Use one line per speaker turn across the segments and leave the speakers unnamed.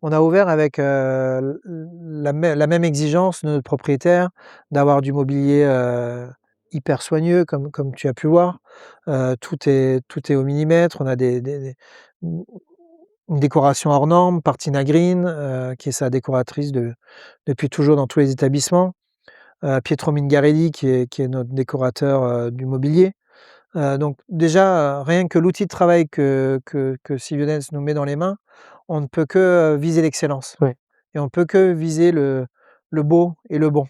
On a ouvert avec, la même exigence de notre propriétaire, d'avoir du mobilier, hyper soigneux comme tu as pu voir. Tout est au millimètre. On a mmh, une décoration hors norme, Partina Green, qui est sa décoratrice depuis toujours dans tous les établissements. Pietro Mingarelli qui est notre décorateur, du mobilier. Donc déjà, rien que l'outil de travail que Sylviodens nous met dans les mains, on ne peut que, viser l'excellence
Ouais.
et on peut que viser le beau et le bon.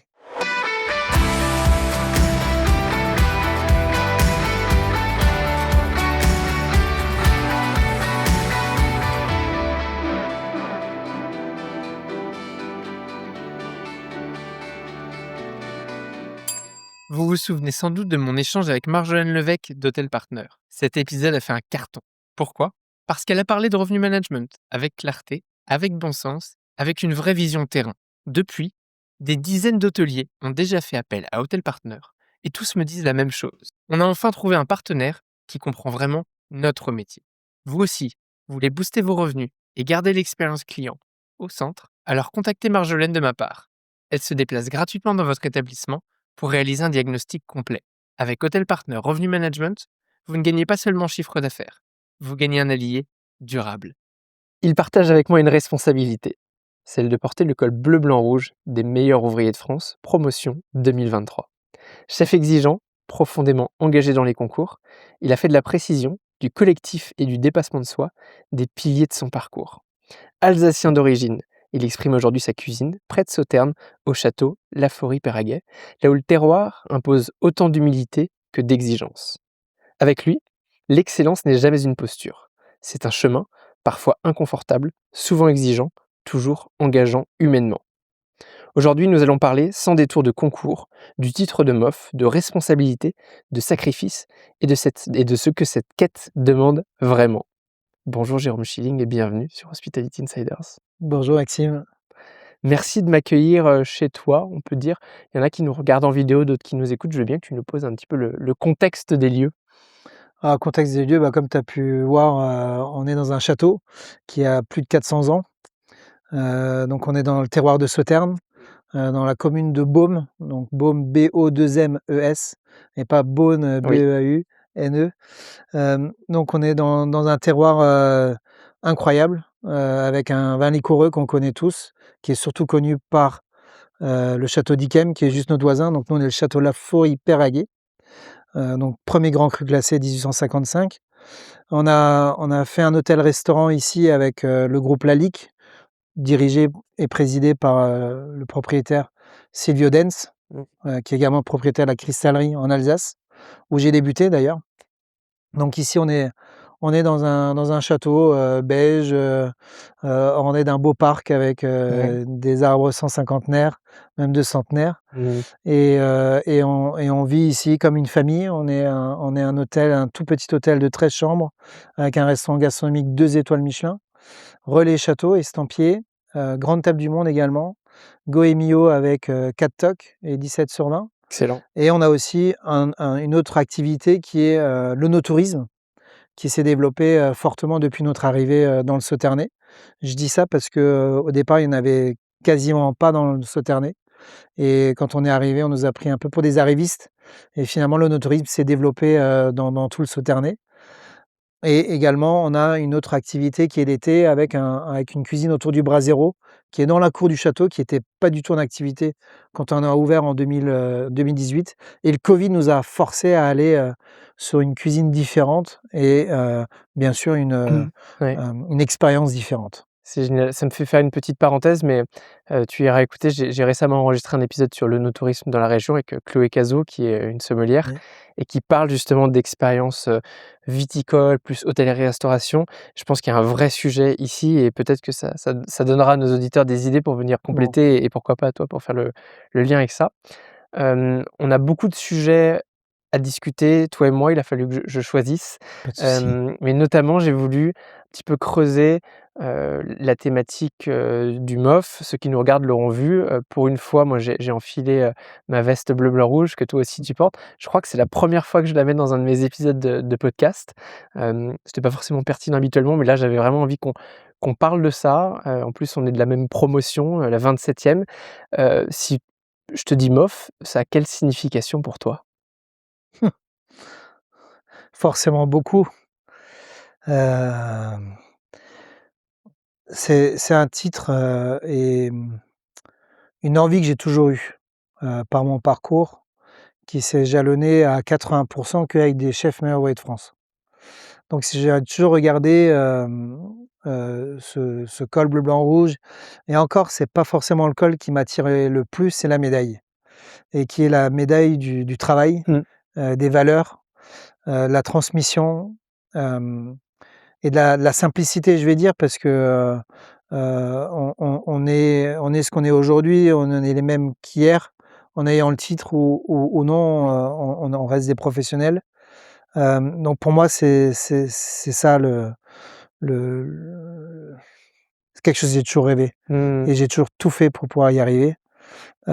Vous vous souvenez sans doute de mon échange avec Marjolaine Levesque d'Hotel Partner. Cet épisode a fait un carton. Pourquoi? Parce qu'elle a parlé de revenu management avec clarté, avec bon sens, avec une vraie vision terrain. Depuis, des dizaines d'hôteliers ont déjà fait appel à Hotel Partner et tous me disent la même chose. On a enfin trouvé un partenaire qui comprend vraiment notre métier. Vous aussi, vous voulez booster vos revenus et garder l'expérience client au centre? Alors contactez Marjolaine de ma part. Elle se déplace gratuitement dans votre établissement pour réaliser un diagnostic complet. Avec Hotel Partner Revenu Management, vous ne gagnez pas seulement chiffre d'affaires, vous gagnez un allié durable. Il partage avec moi une responsabilité, celle de porter le col bleu-blanc-rouge des meilleurs ouvriers de France, promotion 2023. Chef exigeant, profondément engagé dans les concours, il a fait de la précision, du collectif et du dépassement de soi des piliers de son parcours. Alsacien d'origine, il exprime aujourd'hui sa cuisine, près de Sauternes, au château Laforie-Perraguet, là où le terroir impose autant d'humilité que d'exigence. Avec lui, l'excellence n'est jamais une posture. C'est un chemin, parfois inconfortable, souvent exigeant, toujours engageant humainement. Aujourd'hui, nous allons parler sans détour de concours, du titre de MOF, de responsabilité, de sacrifice et de ce que cette quête demande vraiment. Bonjour Jérôme Schilling et bienvenue sur Hospitality Insiders.
Bonjour Maxime.
Merci de m'accueillir chez toi, on peut dire. Il y en a qui nous regardent en vidéo, d'autres qui nous écoutent. Je veux bien que tu nous poses un petit peu le contexte des lieux.
Contexte des lieux, comme tu as pu voir, on est dans un château qui a plus de 400 ans. Donc on est dans le terroir de Sauternes, dans la commune de Beaumes, donc Beaumes B-O-2-M-E-S et pas Beaune,
Oui,
B-E-A-U-N-E. Donc on est dans un terroir, incroyable, avec un vin liquoreux qu'on connaît tous, qui est surtout connu par, le château d'Yquem qui est juste notre voisin. Donc nous on est le château Laforie-Perraguet, donc 1er grand cru classé 1855. On a fait un hôtel-restaurant ici avec, le groupe Lalique, dirigé et présidé par, le propriétaire Silvio Dens,
mmh,
qui est également propriétaire de la Cristallerie en Alsace, où j'ai débuté d'ailleurs. Donc ici on est dans un château, beige, orné d'un beau parc avec,
ouais,
des arbres 150 même de centenaires
mmh,
et on vit ici comme une famille. On est un hôtel, un tout petit hôtel de 13 chambres avec un restaurant gastronomique 2 étoiles Michelin, relais château estampillé, grande table du monde également, Goemio avec, 4 tocs et 17/20
excellent.
et on a aussi une autre activité qui est, l'œnotourisme qui s'est développé, fortement depuis notre arrivée, dans le Sauternais. Je dis ça parce que, au départ, il y en avait quasiment pas dans le Sauternais et quand on est arrivé, on nous a pris un peu pour des arrivistes et finalement l'œnotourisme s'est développé, dans tout le Sauternais et également on a une autre activité qui est l'été avec une cuisine autour du brasero qui est dans la cour du château, qui était pas du tout en activité quand on a ouvert en 2018 et le covid nous a forcés à aller, sur une cuisine différente et bien sûr
Ouais.
une expérience différente.
C'est génial. Ça me fait faire une petite parenthèse, mais tu iras écouter, j'ai récemment enregistré un épisode sur l'œnotourisme dans la région avec, Chloé Cazot qui est, une sommelière
Ouais.
et qui parle justement d'expériences, viticoles plus hôtellerie-restauration. Je pense qu'il y a un vrai sujet ici et peut-être que ça donnera à nos auditeurs des idées pour venir
Bon,
compléter et pourquoi pas à toi pour faire le lien avec ça. On a beaucoup de sujets à discuter, toi et moi, il a fallu que je choisisse,
pas de souci.
mais notamment j'ai voulu petit peu creuser, la thématique, du MOF. Ceux qui nous regardent l'auront vu, pour une fois, moi j'ai enfilé, ma veste bleu, blanc, rouge que toi aussi tu portes. Je crois que c'est la première fois que je la mets dans un de mes épisodes de podcast. C'était pas forcément pertinent habituellement, mais là j'avais vraiment envie qu'on parle de ça. En plus on est de la même promotion, la 27e. Si je te dis MOF, ça a quelle signification pour toi?
Forcément beaucoup. Hem, c'est un titre, et une envie que j'ai toujours eue, par mon parcours qui s'est jalonné à 80 qu'avec des chefs meilleurs ouvriers de France. Donc si j'ai toujours regardé, ce col bleu, blanc, rouge, et encore c'est pas forcément le col qui m'attirait le plus, c'est la médaille, et qui est la médaille du travail,
Mmh.
des valeurs, la transmission, hem et de la simplicité, je vais dire, parce que, on est ce qu'on est aujourd'hui, on en est les mêmes qu'hier, en ayant le titre ou non, on reste des professionnels. Donc pour moi, c'est ça le c'est quelque chose que j'ai toujours rêvé,
Mmh.
et j'ai toujours tout fait pour pouvoir y arriver. Ça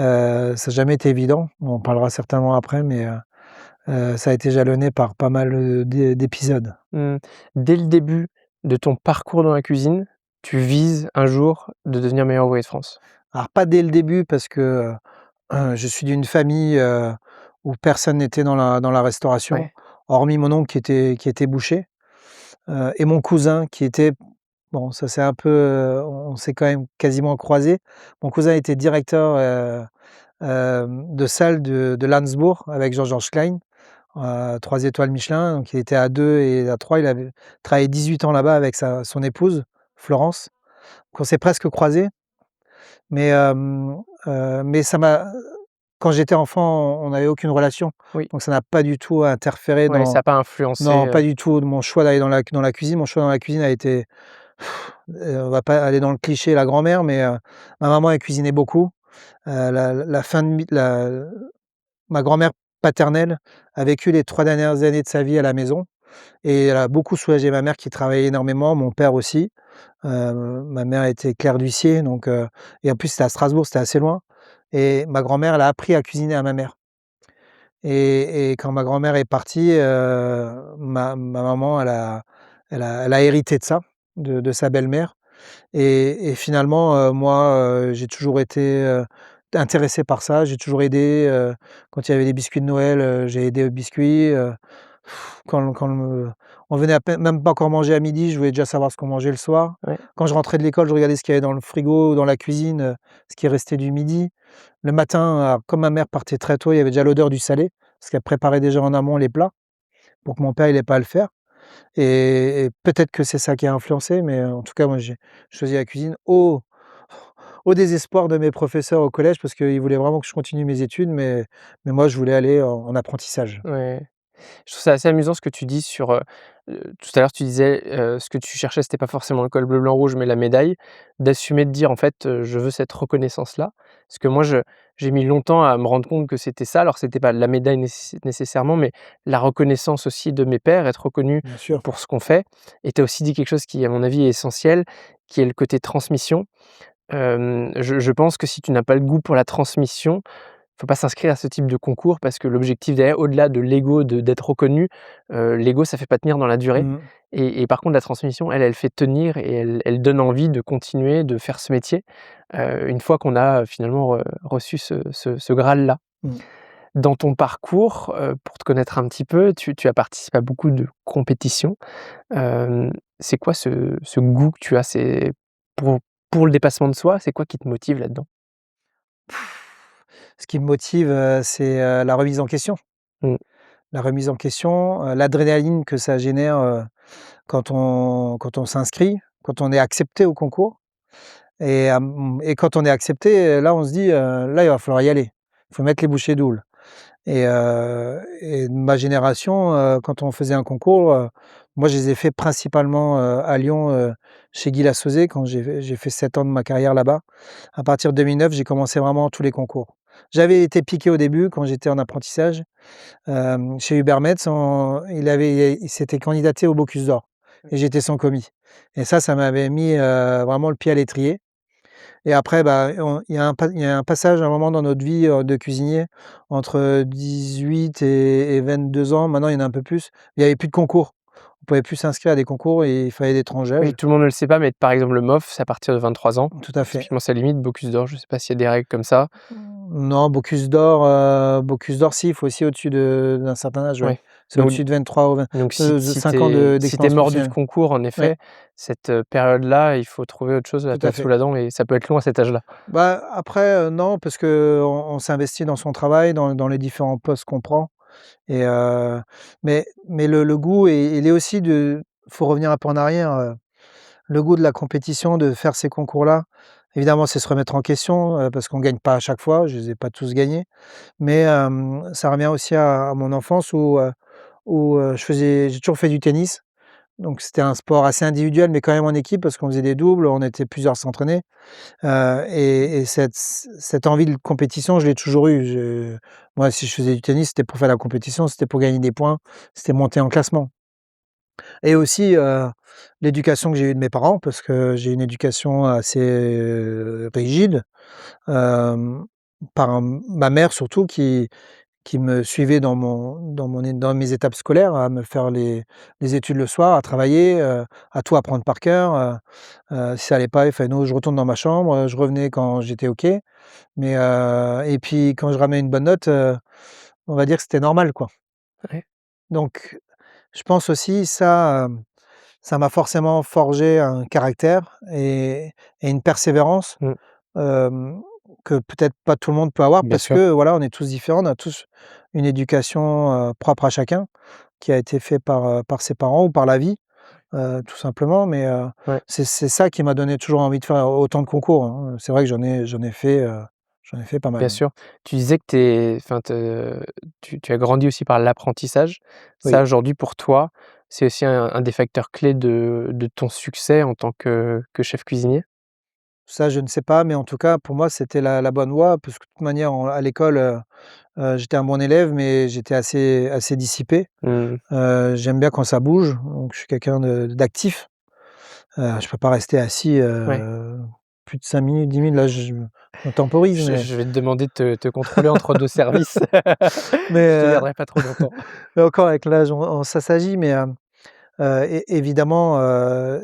n'a jamais été évident, on en parlera certainement après, mais ça a été jalonné par pas mal, d'épisodes.
Mmh. Dès le début de ton parcours dans la cuisine, tu vises un jour de devenir meilleur ouvrier de France?
Alors pas dès le début parce que, je suis d'une famille, où personne n'était dans la restauration,
Ouais.
hormis mon oncle qui était boucher, et mon cousin qui était, bon, ça c'est un peu, on s'est quand même quasiment croisés. Mon cousin était directeur, de salle de Landsbourg avec Jean-Georges Klein, 3 étoiles Michelin, donc il était à 2 et à 3. Il avait travaillé 18 ans là-bas avec son épouse, Florence. Donc on s'est presque croisés, mais ça m'a quand j'étais enfant, on n'avait aucune relation,
Oui.
donc ça n'a pas du tout interféré
Ouais, ça a pas influencé,
non, pas du tout, de mon choix d'aller dans la cuisine. Mon choix dans la cuisine a été, on va pas aller dans le cliché, la grand-mère, mais ma maman, elle cuisinait beaucoup. La fin de mi la Ma grand-mère paternelle a vécu les 3 dernières années de sa vie à la maison, et elle a beaucoup soulagé ma mère qui travaillait énormément, mon père aussi. Ma mère était clerc d'huissier, donc et en plus c'était à Strasbourg, c'était assez loin, et ma grand-mère, elle a appris à cuisiner à ma mère, et quand ma grand-mère est partie, ma maman, elle a hérité de ça, de sa belle-mère, et finalement, moi, j'ai toujours été, intéressé par ça. J'ai toujours aidé, quand il y avait des biscuits de Noël, j'ai aidé aux biscuits, on venait à peine même pas encore manger à midi, je voulais déjà savoir ce qu'on mangeait le soir.
ouais.
Quand je rentrais de l'école, je regardais ce qu'il y avait dans le frigo ou dans la cuisine, ce qui restait du midi. Le matin, comme ma mère partait très tôt, il y avait déjà l'odeur du salé, parce qu'elle préparait déjà en amont les plats pour que mon père il ait pas à le faire, et peut-être que c'est ça qui a influencé, mais en tout cas, moi, j'ai choisi la cuisine au désespoir de mes professeurs au collège parce qu'ils voulaient vraiment que je continue mes études, mais moi, je voulais aller en apprentissage.
Ouais. Je trouve ça assez amusant ce que tu dis sur, tout à l'heure tu disais, ce que tu cherchais c'était pas forcément le col bleu, blanc, rouge, mais la médaille. D'assumer de dire en fait, «Je veux cette reconnaissance-là». Parce que moi j'ai mis longtemps à me rendre compte que c'était ça. Alors c'était pas la médaille nécessairement, mais la reconnaissance aussi de mes pairs, être reconnu
Bien sûr.
pour ce qu'on fait. Et tu as aussi dit quelque chose qui à mon avis est essentiel, qui est le côté transmission. Je pense que si tu n'as pas le goût pour la transmission, faut pas s'inscrire à ce type de concours parce que l'objectif derrière, au-delà de l'ego, d'être reconnu, l'ego ça fait pas tenir dans la durée.
Mmh.
Et par contre la transmission, elle fait tenir et elle donne envie de continuer de faire ce métier, une fois qu'on a finalement reçu ce Graal-là.
Mmh.
Dans ton parcours, pour te connaître un petit peu, tu as participé à beaucoup de compétitions. C'est quoi ce goût que tu as? C'est pour pour le dépassement de soi, c'est quoi qui te motive là-dedans?
Ce qui me motive, c'est, la remise en question.
Mmh.
La remise en question, l'adrénaline que ça génère, quand on s'inscrit, quand on est accepté au concours, et quand on est accepté, là, on se dit, «Là, il va falloir y aller. Il faut mettre les bouchées doubles». Et de ma génération, quand on faisait un concours, moi je les ai faits principalement, à Lyon, chez Guy Lassauzet quand j'ai fait 7 ans de ma carrière là-bas. À partir de 2009, j'ai commencé vraiment tous les concours. J'avais été piqué au début quand j'étais en apprentissage, chez Hubert Metz, il s'était candidaté au Bocuse d'Or. et j'étais sans commis et ça m'avait mis, vraiment le pied à l'étrier et après, bah, il y a un passage, un moment dans notre vie, de cuisinier entre 18 et 22 ans. Maintenant, il y en a un peu plus. Il y avait plus de concours. On pouvait plus s'inscrire à des concours et il fallait des tranches
Oui,
d'âge.
tout le monde ne le sait pas, mais par exemple, le MOF, c'est à partir de 23 ans.
Tout à fait.
Typiquement, c'est la limite. Bocuse d'Or, je sais pas s'il y a des règles comme ça.
Non, Bocuse d'Or, si, il faut aussi au-dessus d'un certain âge, ouais.
Ouais.
C'est
Donc
au-dessus de 23 ou 20
donc si
5 ans
si tu
d'expérience
mordu de
professionnelle.
concours, en
Ouais,
effet, cette, période-là, il faut trouver autre chose à
tout
te
à
mettre sous
fait.
la dent et ça peut être long à cet âge-là.
Bah, après, non, parce qu'on s'investit dans son travail, dans les différents postes qu'on prend et mais le goût il est aussi de faut revenir un peu en arrière, le goût de la compétition, de faire ces concours-là, évidemment, c'est se remettre en question, parce qu'on gagne pas à chaque fois, je les ai pas tous gagnés, mais ça revient aussi à mon enfance où j'ai toujours fait du tennis, donc c'était un sport assez individuel, mais quand même en équipe parce qu'on faisait des doubles, on était plusieurs à s'entraîner, et cette envie de compétition, je l'ai toujours eue. Moi, si je faisais du tennis, c'était pour faire la compétition, c'était pour gagner des points, c'était monter en classement et aussi, l'éducation que j'ai eue de mes parents parce que j'ai une éducation assez, rigide, hem, par ma mère surtout qui me suivait dans mes étapes scolaires, à me faire les études le soir, à travailler, à tout apprendre par cœur, si ça allait pas, il fallait: «Non, je retourne dans ma chambre», je revenais quand j'étais OK, mais et puis quand je ramenais une bonne note, on va dire que c'était normal, quoi.
Ouais.
Donc je pense aussi ça, ça m'a forcément forgé un caractère et une persévérance,
Mmh.
hem, que peut-être pas tout le monde peut avoir
Bien
parce
sûr.
que voilà, on est tous différents, on a tous une éducation, propre à chacun, qui a été fait par ses parents ou par la vie, tout simplement. Mais
Ouais.
c'est ça qui m'a donné toujours envie de faire autant de concours, hein. C'est vrai que j'en ai fait pas
Bien
mal, oui.
sûr. Tu disais que enfin, tu as grandi aussi par l'apprentissage. Ça,
Oui,
aujourd'hui, pour toi, c'est aussi un des facteurs clés de ton succès en tant que chef cuisinier?
ça je ne sais pas, mais en tout cas pour moi c'était la bonne voie parce que de toute manière à l'école, j'étais un bon élève mais j'étais assez dissipé.
Mmh.
J'aime bien quand ça bouge, donc je suis quelqu'un d'actif. Je peux pas rester assis,
Ouais.
plus de 5 minutes, 10 minutes, là je temporise,
Je vais te demander de te contrôler entre 2 services.
mais
Je te garderai pas trop longtemps.
mais encore avec l'âge on s'assagit, mais évidemment,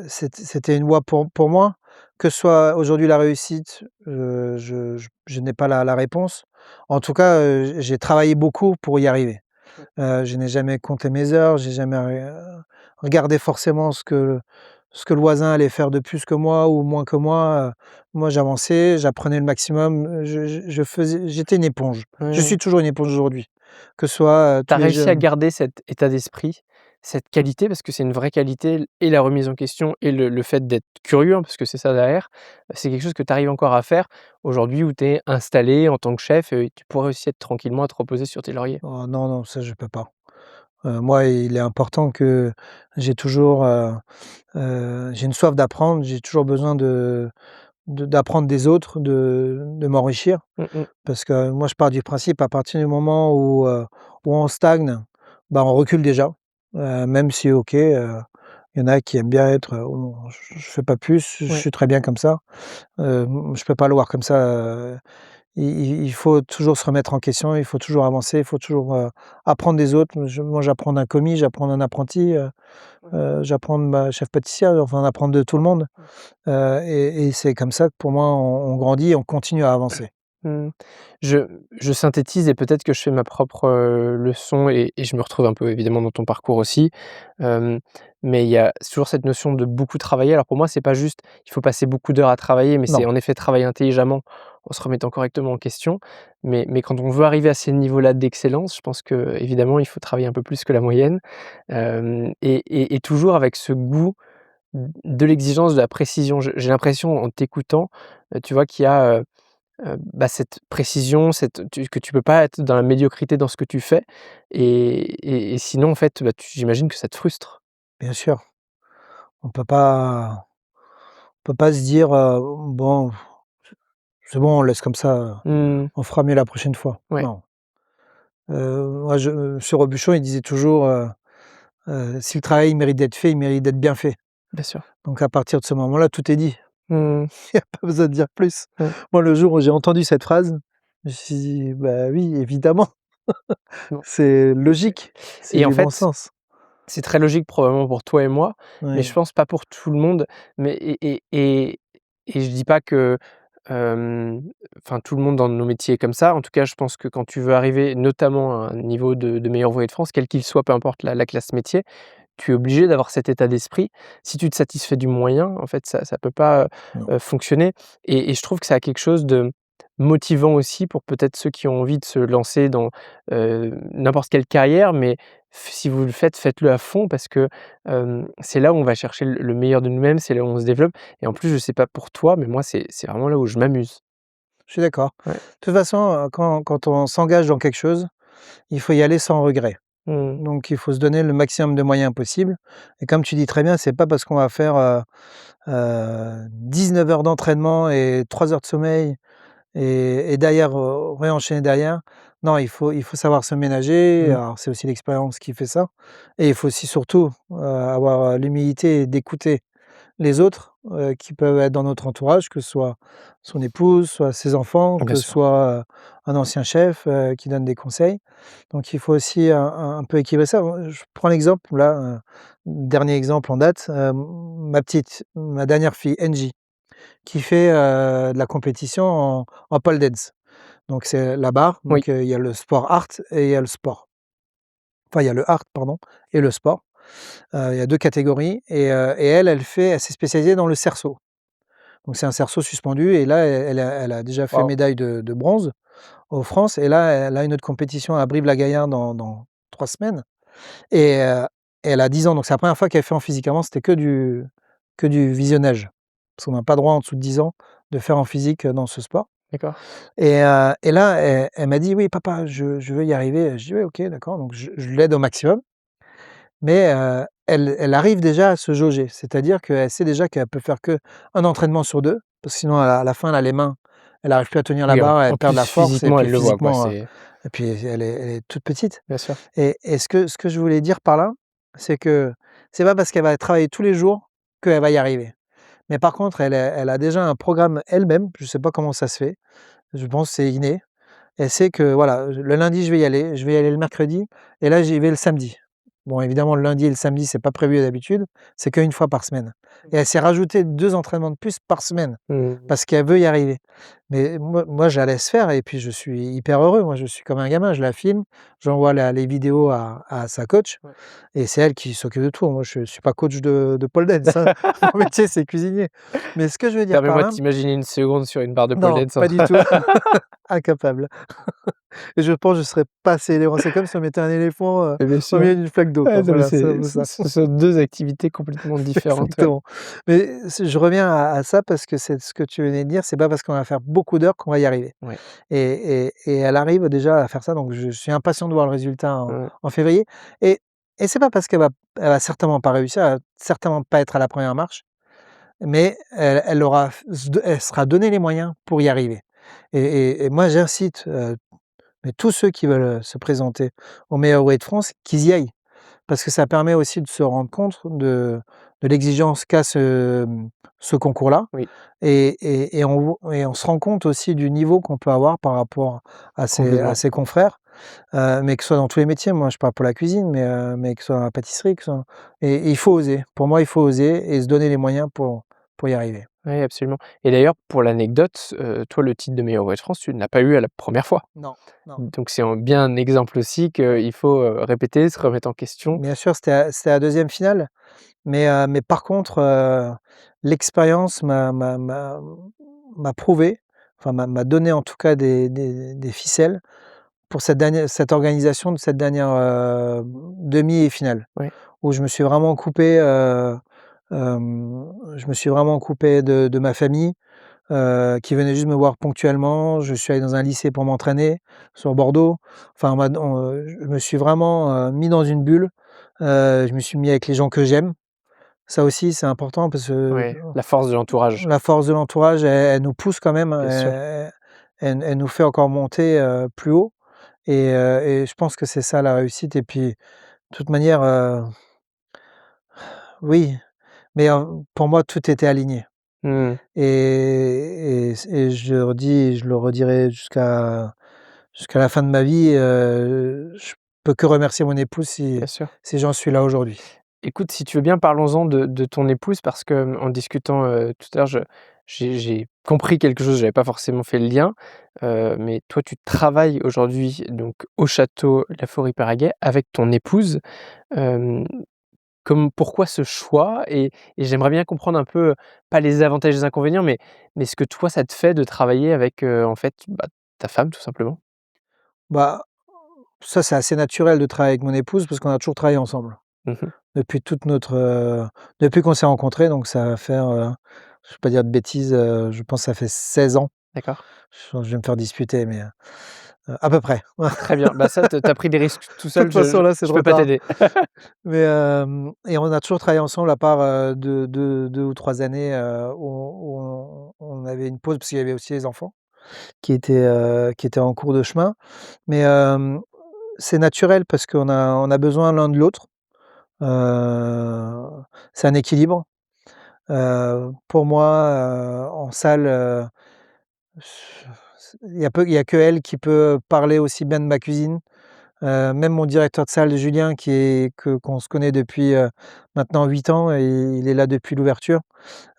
c'était une voie pour moi. Que ce soit aujourd'hui la réussite, je n'ai pas la réponse. En tout cas, j'ai travaillé beaucoup pour y arriver. Je n'ai jamais compté mes heures, j'ai jamais regardé forcément ce que le voisin allait faire de plus que moi ou moins que moi, moi j'avançais, j'apprenais le maximum, je faisais j'étais une éponge. Je
Ouais.
suis toujours une éponge aujourd'hui, que ce soit,
Tu as
tous les
réussi à
jeunes.
garder cet état d'esprit, cette qualité, parce que c'est une vraie qualité et la remise en question et le fait d'être curieux, hein, parce que c'est ça derrière, c'est quelque chose que tu arrives encore à faire aujourd'hui où tu es installé en tant que chef et tu pourrais aussi être tranquillement à te reposer sur tes lauriers.
Oh non, non, ça je peux pas. Moi, il est important que j'ai toujours, j'ai une soif d'apprendre, j'ai toujours besoin d'apprendre des autres, de m'enrichir.
Mmh mh.
Parce que moi, je pars du principe, à partir du moment où on stagne, bah, on recule déjà. Même si OK, il y en a qui aiment bien être, «Oh, je fais pas plus, je
Ouais.
suis très bien comme ça». Je peux pas le voir comme ça, il faut toujours se remettre en question, il faut toujours avancer, il faut toujours, apprendre des autres. Moi, j'apprends d'un commis, j'apprends d'un apprenti, j'apprends de ma chef pâtissière, enfin, on apprend de tout le monde, et c'est comme ça que pour moi on grandit et on continue à avancer.
Mmh. Je je synthétise et peut-être que je fais ma propre, leçon et je me retrouve un peu évidemment dans ton parcours aussi. Hem, mais il y a toujours cette notion de beaucoup travailler. Alors pour moi, c'est pas juste, il faut passer beaucoup d'heures à travailler, mais c'est
Non,
en effet travailler intelligemment en se remettant correctement en question. Mais quand on veut arriver à ces niveaux-là d'excellence, je pense qu'évidemment, il faut travailler un peu plus que la moyenne. Et toujours avec ce goût de l'exigence, de la précision. Je j'ai l'impression en t'écoutant, tu vois, qu'il y a, bah, cette précision, que tu peux pas être dans la médiocrité dans ce que tu fais et sinon en fait, bah, j'imagine que ça te frustre.
bien sûr, on peut pas se dire, «Bon, c'est bon, on laisse comme ça,
Mmh,
on fera mieux la prochaine fois».
ouais,
Non, moi je Monsieur Robuchon, il disait toujours, Si le travail il mérite d'être fait, il mérite d'être bien fait.
Bien sûr.
Donc à partir de ce moment-là, tout est dit.
Mmh.
Il y a pas besoin de dire plus.
Ouais.
Moi, le jour où j'ai entendu cette phrase, je me suis dit: «Bah oui, évidemment,
Bon.
c'est logique, c'est
Et en
du bon
fait,
sens».
c'est très logique probablement pour toi et moi, mais je
Oui,
pense pas pour tout le monde. Mais et je dis pas que, hem, enfin tout le monde dans nos métiers est comme ça. En tout cas, je pense que quand tu veux arriver notamment à un niveau de meilleur ouvrier de France, quel qu'il soit, peu importe la classe métier, tu es obligé d'avoir cet état d'esprit. Si tu te satisfais du moyen, en fait, ça peut pas,
non.
fonctionner et je trouve que ça a quelque chose de motivant aussi pour peut-être ceux qui ont envie de se lancer dans, n'importe quelle carrière, mais si vous le faites, faites-le à fond parce que, c'est là où on va chercher le meilleur de nous-mêmes, c'est là où on se développe et en plus, je sais pas pour toi, mais moi, c'est vraiment là où je m'amuse.
Je suis d'accord.
Ouais.
De toute façon, quand on s'engage dans quelque chose, il faut y aller sans regret.
Mmh.
Donc il faut se donner le maximum de moyens possible et comme tu dis très bien, c'est pas parce qu'on va faire, 19 heures d'entraînement et 3 heures de sommeil et derrière, réenchaîner derrière. Non, il faut savoir se ménager,
Mmh.
alors c'est aussi l'expérience qui fait ça et il faut aussi surtout, avoir, l'humilité d'écouter les autres, qui peuvent être dans notre entourage, que ce soit son épouse, soit ses enfants,
Bien
que ce
sûr.
soit, un ancien chef, qui donne des conseils. Donc il faut aussi un peu équilibrer ça. Moi, je prends l'exemple là, dernier exemple en date, ma dernière fille, Engie, qui fait, de la compétition en pole dance. Donc c'est la barre,
Oui.
donc il y a le sport art et il y a le sport. Enfin, il y a le art, pardon, et le sport. Il y a 2 catégories et elle s'est spécialisée dans le cerceau. Donc c'est un cerceau suspendu et là, elle a déjà fait
Waouh!
médaille de bronze aux France et là, elle a une autre compétition à Brive-la-Gaillarde dans 3 semaines et elle a 10 ans, donc c'est la première fois qu'elle fait en physique. Avant, c'était que du visionnage. Parce qu'on n'a pas droit en dessous de 10 ans de faire en physique, dans ce sport
D'accord.
et là, elle m'a dit: «Oui papa, je veux y arriver». Je dis: «Oui, OK, d'accord». Donc je l'aide au maximum. Mais elle arrive déjà à se jauger, c'est-à-dire qu'elle sait déjà qu'elle peut faire qu'un entraînement sur 2, parce que sinon à la fin elle a les mains, elle arrive plus à tenir la
Oui,
barre, elle
en
perd de
plus
la force et
physiquement,
puis
elle le voit quoi,
physiquement,
c'est
et puis elle est toute petite
bien sûr.
et ce que je voulais dire par là, c'est que c'est pas parce qu'elle va travailler tous les jours qu'elle va y arriver. Mais par contre elle a déjà un programme elle-même, je sais pas comment ça se fait, je pense que c'est inné. Elle sait que voilà, le lundi, je vais y aller le mercredi et là, j'y vais le samedi. Bon, évidemment, le lundi et le samedi, c'est pas prévu d'habitude, c'est qu'une fois par semaine et elle s'est rajouté 2 entraînements de plus par semaine
Mmh.
parce qu'elle veut y arriver. Mais moi, je la laisse faire et puis je suis hyper heureux. Moi, je suis comme un gamin, je la filme, j'envoie les vidéos à sa coach
Ouais.
et c'est elle qui s'occupe de tout. Moi, je suis pas coach de pole dance, hein. Mon métier, c'est cuisinier. Mais ce que je veux dire par
Permets-moi de
là
t'imaginer une seconde sur une barre de pole
non,
dance en
pas du
train
tout, incapable. Et je pense que je serais pas assez élégant. C'est comme si on mettait un éléphant,
mais bien
au
sûr.
milieu d'une flaque d'eau,
Ouais,
quoi.
non, mais
Voilà, c'est un
c'est
peu
ce
ça.
ce sont 2 activités complètement différentes, ouais.
Exactement. Mais je reviens à ça parce que c'est ce que tu venais de dire, c'est pas parce qu'on va faire beaucoup d'heures qu'on va y arriver
Ouais,
et elle arrive déjà à faire ça, donc je suis impatient de voir le résultat en
ouais.
en février et c'est pas parce elle va certainement pas réussir, elle va certainement pas être à la première marche, mais elle sera donné les moyens pour y arriver et moi j'incite, mais tous ceux qui veulent, se présenter au meilleur ouvrier de France, qu'ils y aillent. Parce que ça permet aussi de se rendre compte de l'exigence qu'a ce concours-là
Oui,
et on se rend compte aussi du niveau qu'on peut avoir par rapport à
complètement.
ses confrères, mais que ce soit dans tous les métiers. Moi, je parle pour la cuisine, mais que ce soit dans la pâtisserie, que ce soit et il faut oser. Pour moi, il faut oser et se donner les moyens pour y arriver.
Oui, absolument et d'ailleurs pour l'anecdote, toi le titre de meilleur ouvrier de France, tu ne l'as pas eu à la première fois.
Non, non.
Donc c'est un bien un exemple aussi qu'il faut, répéter, se remettre en question.
Bien sûr, c'était la 2e finale. Mais par contre, l'expérience m'a prouvé, enfin m'a donné en tout cas des ficelles pour cette organisation de cette dernière, demi et finale.
Ouais,
Où je me suis vraiment coupé, je me suis vraiment coupé de ma famille, qui venait juste me voir ponctuellement. Je suis allé dans un lycée pour m'entraîner sur Bordeaux. Enfin je me suis vraiment, mis dans une bulle. Je me suis mis avec les gens que j'aime. Ça aussi, c'est important parce que
ouais, la force de l'entourage,
la force de l'entourage, elle nous pousse quand même,
bien sûr.
elle nous fait encore monter, plus haut et je pense que c'est ça la réussite et puis, de toute manière, oui, mais pour moi, tout était aligné
Mmh,
et je le redirai jusqu'à la fin de ma vie, je peux que remercier mon épouse
bien sûr.
si j'en suis là aujourd'hui.
Écoute, si tu veux bien, parlons-en de ton épouse parce que, en discutant, tout à l'heure, j'ai compris quelque chose, j'avais pas forcément fait le lien, mais toi, tu travailles aujourd'hui donc au château La Forêt-Périgueux avec ton épouse. Hem, pourquoi ce choix? Et j'aimerais bien comprendre un peu, pas les avantages et les inconvénients, mais ce que toi, ça te fait de travailler avec, en fait, bah, ta femme, tout simplement?
Bah, ça, c'est assez naturel de travailler avec mon épouse parce qu'on a toujours travaillé ensemble.
Mmh.
Depuis toute notre, depuis qu'on s'est rencontrés, donc ça va faire, je vais pas dire de bêtises, je pense que ça fait 16 ans.
D'accord.
Je vais me faire disputer, mais, à peu près.
Très bien. Bah, ça, tu as pris des risques tout
De
seul,
toute façon, là, c'est
je
trop
peux pas
tard.
t'aider.
Mais, et on a toujours travaillé ensemble à part, de 2 ou 3 années, où on avait une pause parce qu'il y avait aussi les enfants qui étaient en cours de chemin. Mais, c'est naturel parce qu'on a besoin l'un de l'autre. Heu, c'est un équilibre. Pour moi, en salle, il y a que elle qui peut parler aussi bien de ma cuisine. Même mon directeur de salle, Julien, qu'on se connaît depuis, maintenant 8 ans et il est là depuis l'ouverture.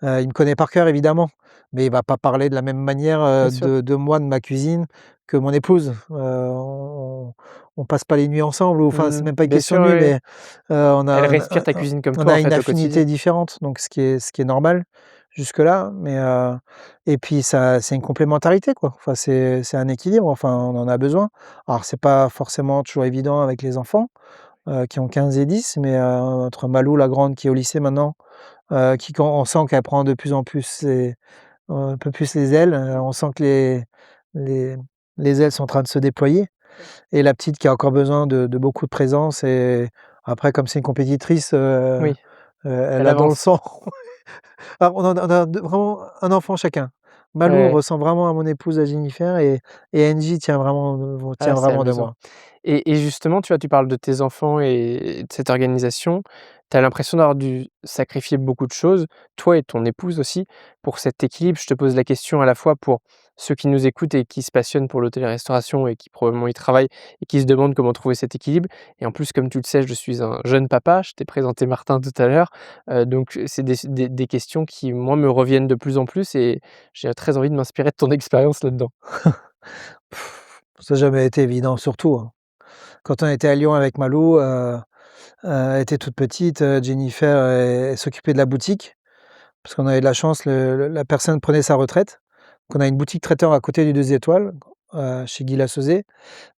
Il me connaît par cœur évidemment, mais il va pas parler de la même manière,
Bien sûr.
de moi, de ma cuisine que mon épouse. On passe pas les nuits ensemble ou enfin, c'est
Mmh.
même pas une
Bien
question
sûr,
de nuit,
oui, oui.
mais, on
Elle
a on
respire
a
ta cuisine comme
on
toi, en
a une
fait, au quotidien.
affinité différente, donc ce qui est normal jusque-là, mais, et puis ça c'est une complémentarité quoi. Enfin, c'est un équilibre, enfin, on en a besoin. Alors c'est pas forcément toujours évident avec les enfants, qui ont 15 et 10, mais, entre Malou, la grande qui est au lycée maintenant, qui quand on sent qu'elle prend de plus en plus un peu plus les ailes, on sent que les les ailes sont en train de se déployer et la petite qui a encore besoin de beaucoup de présence et après comme c'est une compétitrice,
Oui,
elle
elle
a dans le
avance.
sang. Alors on a vraiment un enfant chacun. Malou
Ouais.
ressemble vraiment à mon épouse, à Jennifer et Angie
Ah,
tient
c'est
vraiment de
amusant.
moi.
Et justement, tu vois, tu parles de tes enfants et de cette organisation. Tu as l'impression d'avoir dû sacrifier beaucoup de choses, toi et ton épouse aussi, pour cet équilibre. Je te pose la question à la fois pour ceux qui nous écoutent et qui se passionnent pour l'hôtellerie-restauration et qui probablement y travaillent et qui se demandent comment trouver cet équilibre. Et en plus, comme tu le sais, je suis un jeune papa, je t'ai présenté Martin tout à l'heure. Donc c'est des questions qui, moi, me reviennent de plus en plus et j'ai très envie de m'inspirer de ton expérience là-dedans.
Ça n'a jamais été évident, surtout, hein. Quand on était à Lyon avec Malou, elle était toute petite, Jennifer, elle s'occupait de la boutique. Parce qu'on avait de la chance, la personne prenait sa retraite. Donc on a une boutique traiteur à côté du 2 étoiles, chez Guy Lassauzet.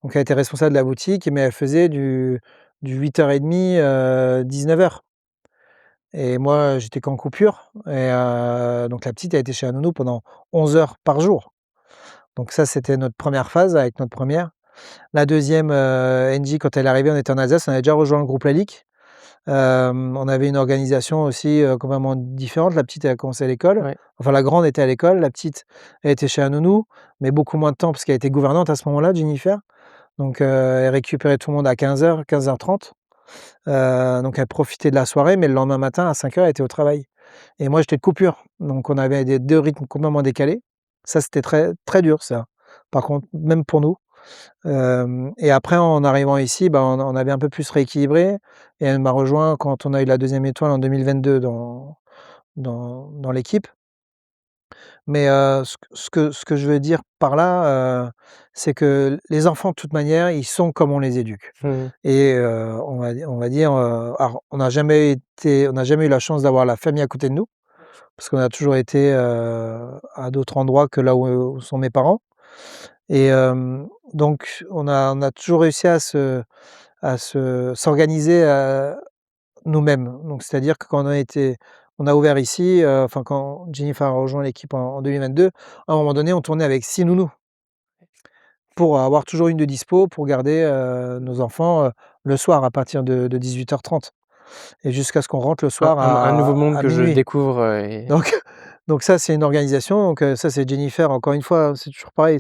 Donc elle était responsable de la boutique, mais elle faisait du 8h30, 19h et moi, j'étais qu'en coupure et donc la petite, a été chez la nounou pendant 11 heures par jour. Donc ça, c'était notre première phase avec notre première. La deuxième, Engie, quand elle est arrivée, on était en Alsace, on avait déjà rejoint le groupe Lalique. On avait une organisation aussi, complètement différente. La petite, elle a commencé à l'école.
Ouais,
Enfin, la grande était à l'école, la petite, elle était chez la nounou, mais beaucoup moins de temps parce qu'elle était gouvernante à ce moment-là, Jennifer. Donc, elle récupérait tout le monde à 15h, 15h30. Donc elle profitait de la soirée, mais le lendemain matin à 5h, elle était au travail et moi, j'étais de coupure. Donc on avait des 2 rythmes complètement décalés. Ça, c'était très, très dur ça. Par contre, même pour nous. Et après en arrivant ici, bah, on avait un peu plus rééquilibré et elle m'a rejoint quand on a eu la deuxième étoile en 2022 dans l'équipe. Mais, ce que je veux dire par là, c'est que les enfants de toute manière, ils sont comme on les éduque
mmh,
et on va dire, alors on n'a jamais eu la chance d'avoir la famille à côté de nous, parce qu'on a toujours été, à d'autres endroits que là où sont mes parents et donc on a toujours réussi à s'organiser, nous-mêmes. Donc c'est-à-dire que quand on a ouvert ici, enfin quand Jennifer a rejoint l'équipe en 2022, à un moment donné, on tournait avec 6 nounous pour avoir toujours une de dispo pour garder, nos enfants, le soir à partir de 18h30 et jusqu'à ce qu'on rentre le soir
un nouveau monde
à
que je
minuit.
découvre, et
Donc donc ça, c'est une organisation, donc ça, c'est Jennifer, encore une fois, c'est toujours pareil,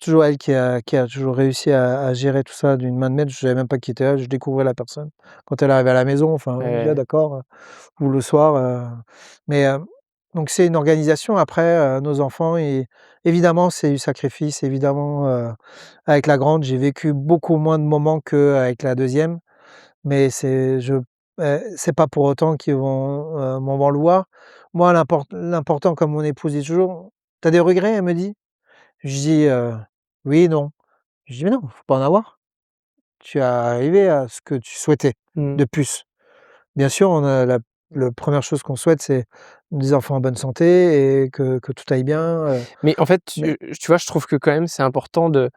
toujours elle qui a toujours réussi à gérer tout ça d'une main de maître. Je savais même pas qui était elle, je découvrais la personne quand elle arrivait à la maison, enfin, je dis: «Ah
Ouais.
d'accord», ou le soir, mais donc c'est une organisation. Après, nos enfants et évidemment, c'est du sacrifice, évidemment, avec la grande, j'ai vécu beaucoup moins de moments qu'avec la deuxième, mais c'est pas pour autant qu'ils vont, m'en vouloir. Moi, l'important, comme mon épouse dit toujours: «Tu as des regrets?» elle me dit. Je dis: «Oui et non». Je dis: «Mais non, faut pas en avoir. Tu es arrivé à ce que tu souhaitais
Mmh.
de plus». Bien sûr, on a la 1re chose qu'on souhaite, c'est des enfants en bonne santé et que tout aille bien,
Mais en fait,
mais
tu vois, je trouve que quand même c'est important de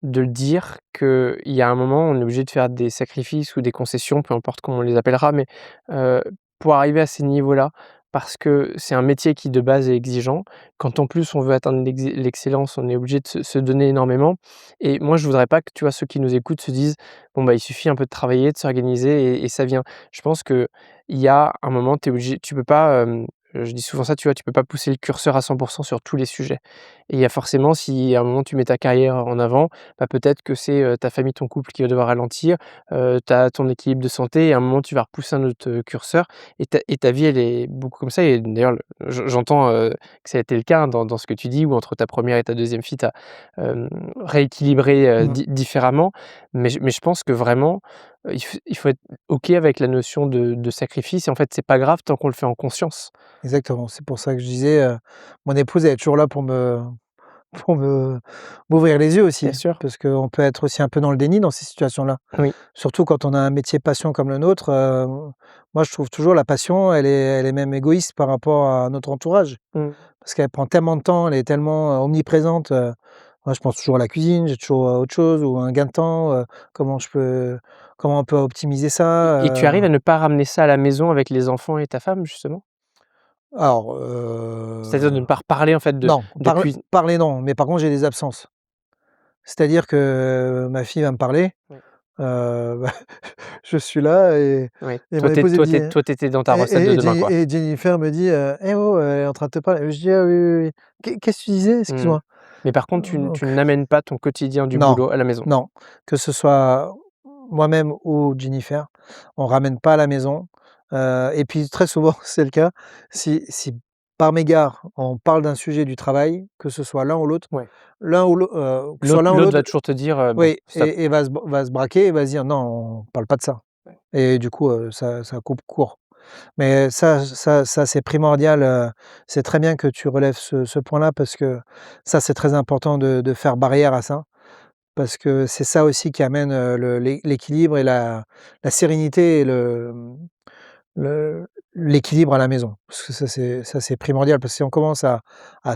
le dire qu'il y a un moment, on est obligé de faire des sacrifices ou des concessions, peu importe comment on les appellera, mais heu, pour arriver à ces niveaux-là, parce que c'est un métier qui de base est exigeant. Quand en plus on veut atteindre l'excellence, on est obligé de se donner énormément et moi je voudrais pas que, tu vois, ceux qui nous écoutent se disent: «Bon, bah, il suffit un peu de travailler, de s'organiser et ça vient». Je pense qu'il y a un moment, tu es obligé tu peux pas, je dis souvent ça, tu vois, tu peux pas pousser le curseur à 100 sur tous les sujets et il y a forcément, si à un moment tu mets ta carrière en avant, bah, peut-être que c'est, ta famille, ton couple qui va devoir ralentir, tu as ton équilibre de santé et à un moment tu vas repousser un autre, curseur et ta vie elle est beaucoup comme ça et d'ailleurs j'entends, que ça a été le cas, hein, dans ce que tu dis où entre ta première et ta deuxième fille tu as, rééquilibré,
mmh,
différemment mais je pense que vraiment, il faut être OK avec la notion de sacrifice et en fait c'est pas grave tant qu'on le fait en conscience.
exactement. C'est pour ça que je disais, mon épouse, elle est toujours là pour m'ouvrir les yeux aussi,
Bien sûr,
parce qu'on peut être aussi un peu dans le déni dans ces situations-là.
oui.
Surtout quand on a un métier passion comme le nôtre, moi je trouve toujours la passion, elle est même égoïste par rapport à notre entourage.
Mmh.
Parce qu'elle prend tellement de temps, elle est tellement, omniprésente, moi je pense toujours à la cuisine, j'ai toujours, autre chose ou un gain de temps, comment on peut optimiser
Et tu
ça,
arrives à ne pas ramener ça à la maison avec les enfants et ta femme justement?
alors,
C'est-à-dire de ne pas reparler en fait
non,
de cuisine.
parler non, mais par contre j'ai des absences. C'est-à-dire que ma fille va me parler,
Ouais,
bah, je suis là
ouais.
et mon épouse elle dit
Toi tu étais dans ta recette de demain, quoi.
et Jennifer me dit: «Eh oh, elle est en train de te parler». Je dis: «Ah oui, oui, oui. Qu'est-ce que tu disais?
Mmh.
Excuse-moi».
Mais par contre tu
Donc
n'amènes pas ton quotidien du
non,
boulot à la maison?
non, que ce soit moi-même ou Jennifer, on ramène pas à la maison, et puis très souvent c'est le cas, si par mégarde on parle d'un sujet du travail, que ce soit
Ouais.
que ce soit l'un ou
L'autre
l'autre,
va toujours te dire, «Bon,
oui,
stop».
et va se braquer et va se dire: «Non, on parle pas de ça»,
Ouais.
et du coup, ça coupe court. Mais ça c'est primordial, c'est très bien que tu relèves ce point-là parce que ça, c'est très important de faire barrière à ça. Parce que c'est ça aussi qui amène, l'équilibre et la sérénité et l'équilibre à la maison. Parce que ça c'est primordial, parce que si on commence à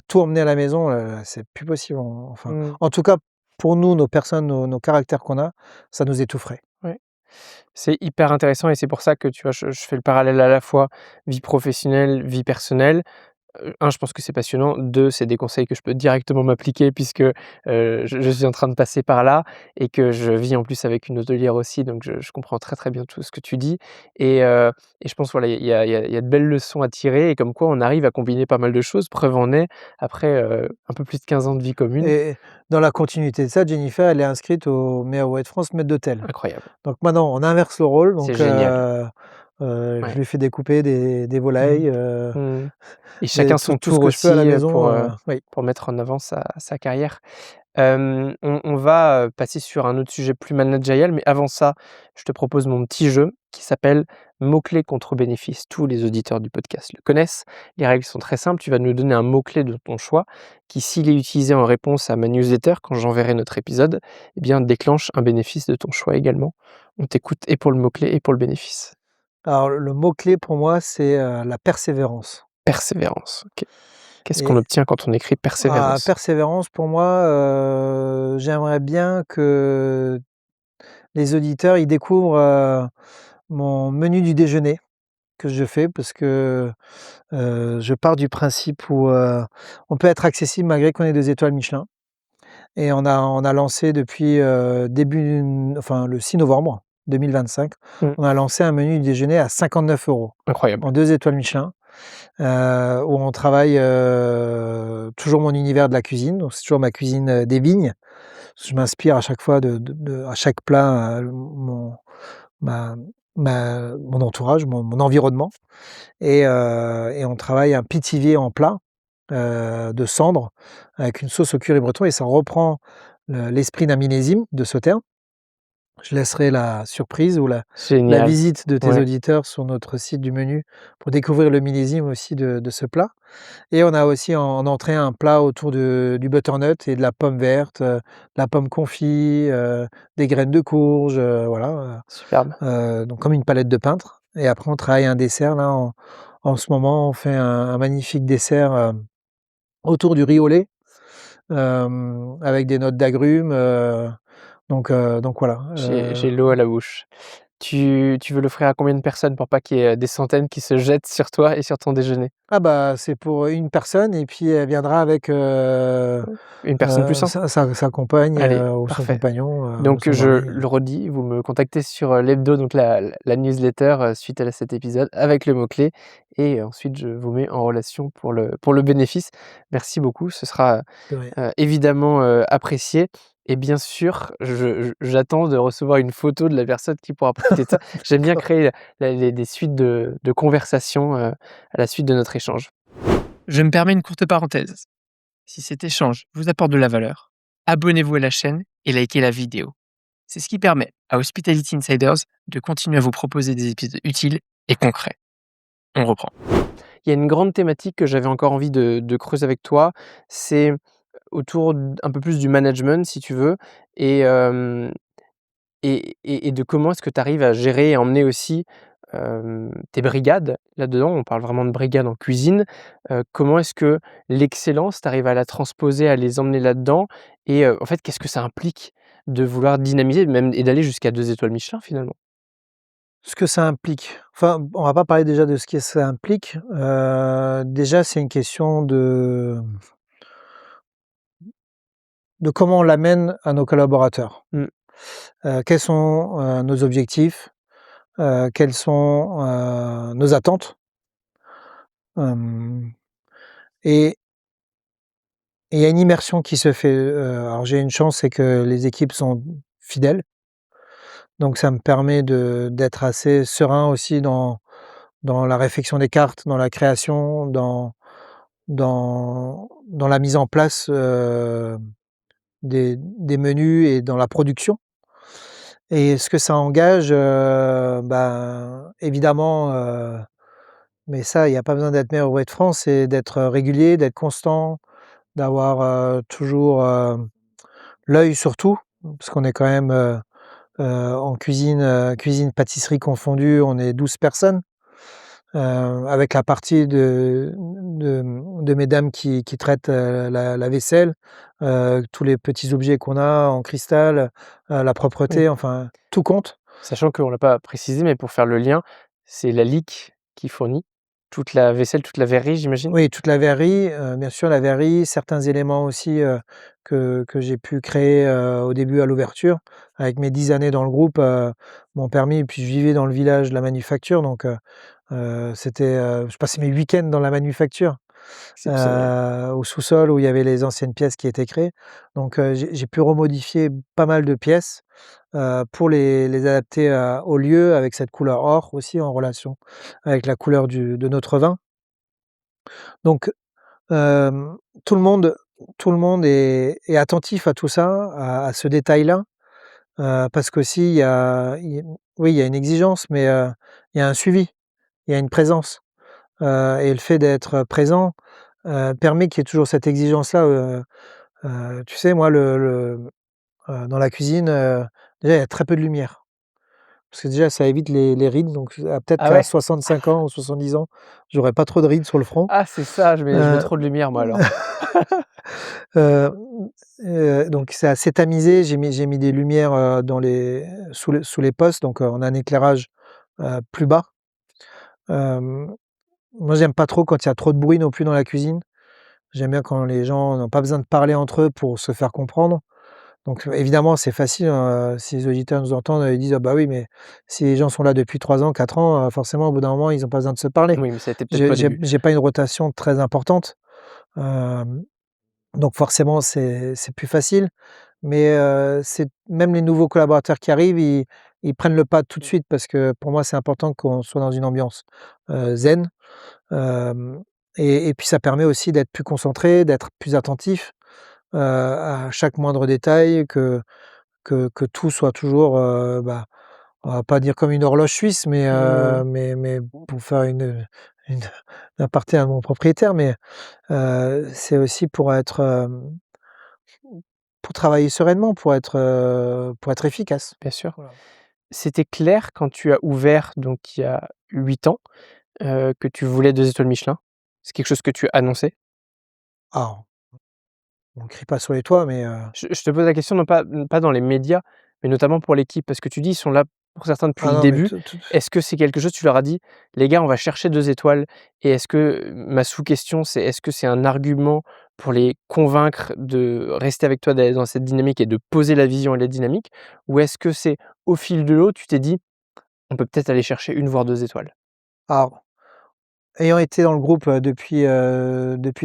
tout emmener à la maison, c'est plus possible. Enfin,
Mmh.
en tout cas pour nous, nos personnes, nos caractères qu'on a, ça nous étoufferait.
Ouais. C'est hyper intéressant et c'est pour ça que, tu vois, je fais le parallèle à la fois vie professionnelle, vie personnelle. 1, je pense que c'est passionnant. 2, c'est des conseils que je peux directement m'appliquer puisque, je suis en train de passer par là et que je vis en plus avec une hôtelière aussi, donc je comprends très, très bien tout ce que tu dis et je pense, voilà, il y a de belles leçons à tirer et comme quoi on arrive à combiner pas mal de choses. Preuve en est, après, un peu plus de 15 ans de vie commune.
Et dans la continuité de ça, Jennifer, elle est inscrite au meilleur Web de France maître d'hôtel.
Incroyable,
Donc maintenant, on inverse le rôle,
c'est
donc
génial.
je
Ouais.
lui fais découper des
Mmh.
volailles,
Mmh. Et
des
chacun son
tout ce
tour
que je peux à la
aussi,
maison, oui.
pour mettre en avant sa carrière. On va, passer sur un autre sujet plus managérial, mais avant ça, je te propose mon petit jeu qui s'appelle mots-clés contre bénéfice. Tous les auditeurs du podcast le connaissent. Les règles sont très simples. Tu vas nous donner un mot-clé de ton choix qui, s'il est utilisé en réponse à ma newsletter quand j'enverrai notre épisode, eh bien déclenche un bénéfice de ton choix également. On t'écoute et pour le mot-clé et pour le bénéfice.
Alors le mot-clé pour moi, c'est, la persévérance,
Persévérance, OK. Qu'est-ce qu'on
et
obtient quand on écrit persévérance?
persévérance pour moi, j'aimerais bien que les auditeurs, ils découvrent, mon menu du déjeuner que je fais parce que, je pars du principe où, on peut être accessible malgré qu'on ait 2 étoiles Michelin. Et on a lancé depuis, le 6 novembre 2025,
Mmh,
on a lancé un menu du déjeuner à 59 €
incroyable.
en 2 étoiles Michelin. où on travaille, toujours mon univers de la cuisine, donc c'est toujours ma cuisine, des vignes. Je m'inspire à chaque fois de à chaque plat, ma mon entourage, mon environnement et on travaille un pithiviers en plat, de cendre avec une sauce au curry breton et ça reprend l'esprit d'un millésime de Sauternes. Je laisserai la surprise ou la
Génial.
visite de tes
Ouais,
auditeurs sur notre site du menu pour découvrir le millésime aussi de ce plat et on a aussi en entrée un plat autour du butternut et de la pomme verte, de la pomme confit, des graines de courge, voilà,
superbe.
donc comme une palette de peintre et après on travaille un dessert là en ce moment on fait un magnifique dessert, autour du riz au lait, avec des notes d'agrumes, donc voilà,
J'ai l'eau à la bouche. Tu veux l'offrir à combien de personnes pour pas qu'il y ait, des centaines qui se jettent sur toi et sur ton déjeuner?
ah bah, c'est pour une personne et puis elle viendra avec,
Une personne plus 100?
sa compagne,
Allez,
ou son
parfait.
compagnon, ou
Donc
son
je
mari.
le redis, vous me contactez sur, l'hebdo, donc la newsletter, suite à cet épisode avec le mot-clé et ensuite je vous mets en relation pour le bénéfice. Merci beaucoup, ce sera,
De rien.
évidemment, apprécié et bien sûr, j'attends de recevoir une photo de la personne qui pourra profiter de ça. J'aime bien
D'accord.
créer des suites de conversations, à la suite de notre échange. Je me permets une courte parenthèse. Si cet échange vous apporte de la valeur, abonnez-vous à la chaîne et likez la vidéo. C'est ce qui permet à Hospitality Insiders de continuer à vous proposer des épisodes utiles et concrets. On reprend. Il y a une grande thématique que j'avais encore envie de creuser avec toi, c'est autour un peu plus du management si tu veux et, et de comment est-ce que tu arrives à gérer et emmener aussi tes brigades là-dedans. On parle vraiment de brigades en cuisine. Comment est-ce que l'excellence, tu arrives à la transposer, à les emmener là-dedans et en fait, qu'est-ce que ça implique de vouloir dynamiser même et d'aller jusqu'à 2 étoiles Michelin finalement?
Ce que ça implique, enfin, on va pas parler déjà de ce que ça implique, déjà c'est une question de comment on l'amène à nos collaborateurs.
Mmh.
Quels sont, nos objectifs? Quelles sont, nos attentes? Hem et il y a une immersion qui se fait, alors j'ai une chance, c'est que les équipes sont fidèles, donc ça me permet d'être assez serein aussi dans la réflexion des cartes, dans la création, dans la mise en place, des menus et dans la production et ce que ça engage, ben, évidemment, mais ça, il y a pas besoin d'être maire ou roi de France, c'est d'être régulier, d'être constant, d'avoir, toujours, l'œil sur tout, parce qu'on est quand même, en cuisine, cuisine pâtisserie confondue, on est 12 personnes, avec la partie de mesdames qui traitent, la vaisselle, tous les petits objets qu'on a en cristal, la
Oui.
propreté, enfin tout compte.
Sachant qu'on l'a pas précisé, mais pour faire le lien, c'est la LIC qui fournit toute la vaisselle, toute la verrerie, j'imagine?
Oui, toute la verrerie, bien sûr la verrerie, certains éléments aussi, que j'ai pu créer, au début à l'ouverture. Avec mes 10 années dans le groupe, m'ont permis et puis je vivais dans le village de la manufacture donc c'était, je passais mes week-ends dans la manufacture,
Exceptionnel.
au sous-sol où il y avait les anciennes pièces qui étaient créées. Donc j'ai pu remodifier pas mal de pièces, pour les adapter au lieu avec cette couleur or aussi en relation avec la couleur de notre vin. Donc Hem, tout le monde tout le monde est attentif à tout ça, à ce détail-là, parce qu'aussi oui, il y a une exigence, mais il y a un suivi, il y a une présence, et le fait d'être présent, permet qu'il y ait toujours cette exigence-là, tu sais, moi, dans la cuisine, déjà, il y a très peu de lumière, parce que déjà, ça évite les rides, donc peut-être
Ah
qu'à
ouais?
65 ans ou 70 ans, j'aurai pas trop de rides sur le front,
Ah c'est ça, je mets
heu
trop de lumière moi alors.
Heu, donc c'est assez tamisé. J'ai mis des lumières, sous les postes, donc on a un éclairage, plus bas. Hem, Moi, j'aime pas trop quand il y a trop de bruit non plus dans la cuisine. J'aime bien quand les gens n'ont pas besoin de parler entre eux pour se faire comprendre. Donc évidemment, c'est facile, si les auditeurs nous entendent, ils disent: «Ah bah oui, mais si les gens sont là depuis 3 ans, 4 ans, forcément au bout d'un moment, ils ont pas besoin de se parler».
Oui, mais ça a été peut-être
J'ai
toi au
j'ai
début.
j'ai pas une rotation très importante, hem, donc forcément c'est plus facile, mais c'est même les nouveaux collaborateurs qui arrivent, ils prennent le pas tout de suite parce que pour moi, c'est important qu'on soit dans une ambiance, zen, hem et puis ça permet aussi d'être plus concentré, d'être plus attentif, à chaque moindre détail, que tout soit toujours, on va pas dire comme une horloge suisse, mais pour faire une un aparté à mon propriétaire, mais c'est aussi pour être, pour travailler sereinement, pour être efficace.
Bien sûr.
Voilà.
C'était clair quand tu as ouvert donc il y a 8 ans, que tu voulais 2 étoiles Michelin? C'est quelque chose que tu as annoncé?
Ah, on crie pas sur les toits, mais
Je te pose la question non pas dans les médias, mais notamment pour l'équipe, parce que tu dis: «Ils sont là pour certains depuis
ah
le
non, mais
début».
tout
Est-ce que c'est quelque chose tu leur as dit: «Les gars, on va chercher 2 étoiles» et est-ce que ma sous-question, c'est est-ce que c'est un argument pour les convaincre de rester avec toi, d'aller dans cette dynamique et de poser la vision et la dynamique? Ou est-ce que c'est au fil de l'eau, tu t'es dit: «On peut peut-être aller chercher une voire 2 étoiles»?
alors, ayant été dans le groupe, depuis